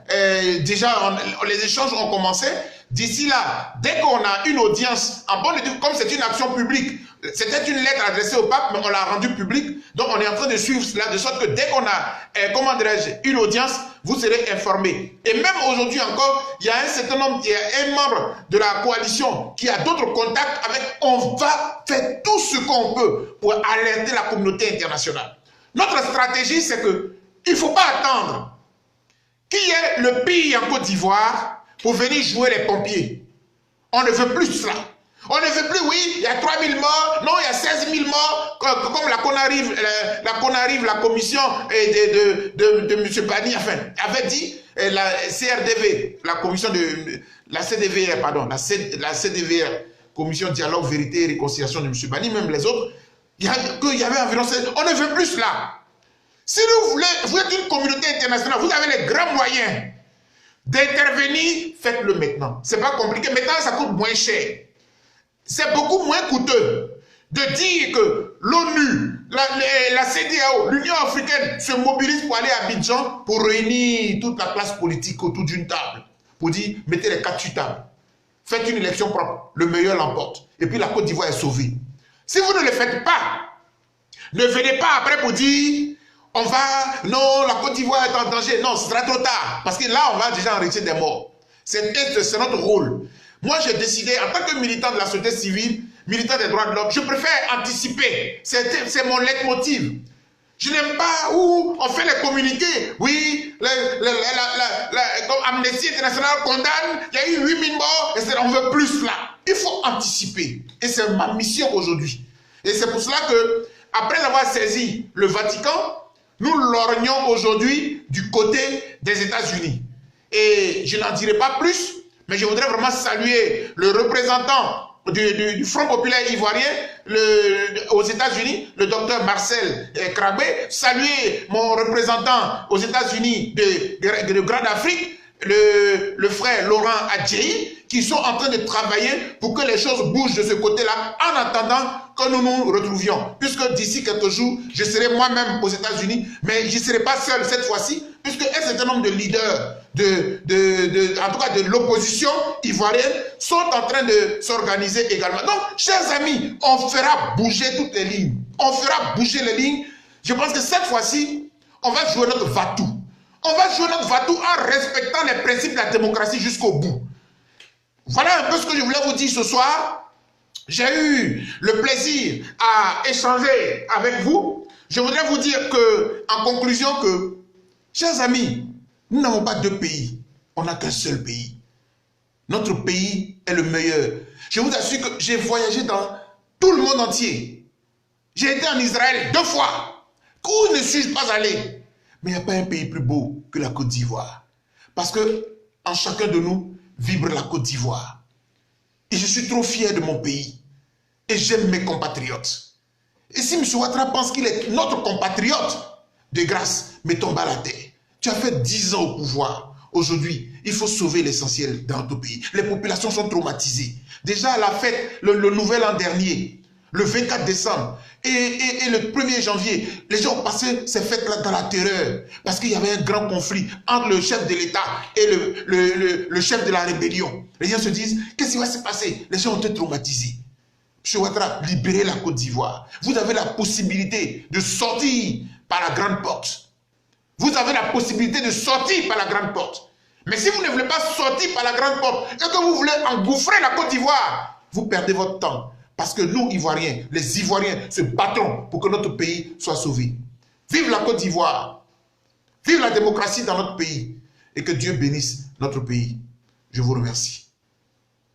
déjà les échanges ont commencé. D'ici là, dès qu'on a une audience, en bonne et due, comme c'est une action publique, c'était une lettre adressée au pape, mais on l'a rendue publique, donc on est en train de suivre cela, de sorte que dès qu'on a, comment dirais-je, une audience, vous serez informés. Et même aujourd'hui encore, il y a un certain nombre, il y a un membre de la coalition qui a d'autres contacts avec, on va faire tout ce qu'on peut pour alerter la communauté internationale. Notre stratégie, c'est que il ne faut pas attendre qu'il y ait le pays en Côte d'Ivoire pour venir jouer les pompiers. On ne veut plus cela. On ne veut plus, oui, il y a 3 000 morts, non, il y a 16 000 morts, comme la commission de M. Bani, enfin, avait dit, la CRDV, la commission de, la CDVR, pardon, la CDVR, commission dialogue, vérité et réconciliation de M. Bani, même les autres, il y avait environ 16, on ne veut plus cela. Si vous voulez, vous êtes une communauté internationale, vous avez les grands moyens d'intervenir, faites-le maintenant. Ce n'est pas compliqué, maintenant ça coûte moins cher. C'est beaucoup moins coûteux de dire que l'ONU, la CEDEAO, l'Union africaine se mobilise pour aller à Abidjan pour réunir toute la classe politique autour d'une table. Pour dire, mettez les 4 sur table. Faites une élection propre, le meilleur l'emporte. Et puis la Côte d'Ivoire est sauvée. Si vous ne le faites pas, ne venez pas après pour dire, on va, non, la Côte d'Ivoire est en danger. Non, ce sera trop tard. Parce que là, on va déjà enregistrer des morts. C'est notre rôle. Moi, j'ai décidé, en tant que militant de la société civile, militant des droits de l'homme, je préfère anticiper. C'est mon leitmotiv. Je n'aime pas où on fait les communiqués. Oui, comme Amnesty International condamne, il y a eu 8 000 morts, et on veut plus là. Il faut anticiper. Et c'est ma mission aujourd'hui. Et c'est pour cela que, après avoir saisi le Vatican, nous lorgnons aujourd'hui du côté des États-Unis. Et je n'en dirai pas plus, mais je voudrais vraiment saluer le représentant du Front populaire ivoirien aux États-Unis, le docteur Marcel Krabé, saluer mon représentant aux États-Unis de Grande Afrique, le frère Laurent Adjei, qui sont en train de travailler pour que les choses bougent de ce côté-là, en attendant que nous nous retrouvions. Puisque d'ici quelques jours, je serai moi-même aux États-Unis, mais je ne serai pas seul cette fois-ci, puisque un certain nombre de leaders, en tout cas de l'opposition ivoirienne, sont en train de s'organiser également. Donc, chers amis, on fera bouger toutes les lignes. On fera bouger les lignes. Je pense que cette fois-ci, on va jouer notre va-tout. On va jouer notre va-tout en respectant les principes de la démocratie jusqu'au bout. Voilà un peu ce que je voulais vous dire ce soir. J'ai eu le plaisir à échanger avec vous. Je voudrais vous dire que, en conclusion, que, chers amis, nous n'avons pas 2 pays. On n'a qu'un seul pays. Notre pays est le meilleur. Je vous assure que j'ai voyagé dans tout le monde entier. J'ai été en Israël 2 fois. Où ne suis-je pas allé? Mais il n'y a pas un pays plus beau que la Côte d'Ivoire. Parce que en chacun de nous vibre la Côte d'Ivoire. Et je suis trop fier de mon pays. Et j'aime mes compatriotes. Et si M. Ouattara pense qu'il est notre compatriote, de grâce, mettons-le à la terre. Tu as fait 10 ans au pouvoir. Aujourd'hui, il faut sauver l'essentiel dans notre pays. Les populations sont traumatisées. Déjà, à la fête, le nouvel an dernier, le 24 décembre et le 1er janvier, les gens ont passé ces fêtes-là dans la terreur. Parce qu'il y avait un grand conflit entre le chef de l'État et le chef de la rébellion. Les gens se disent, qu'est-ce qui va se passer? Les gens ont été traumatisés. M. Ouattara, libérez la Côte d'Ivoire. Vous avez la possibilité de sortir par la grande porte. Vous avez la possibilité de sortir par la grande porte. Mais si vous ne voulez pas sortir par la grande porte et que vous voulez engouffrer la Côte d'Ivoire, vous perdez votre temps. Parce que nous, Ivoiriens, les Ivoiriens se battront pour que notre pays soit sauvé. Vive la Côte d'Ivoire. Vive la démocratie dans notre pays. Et que Dieu bénisse notre pays. Je vous remercie.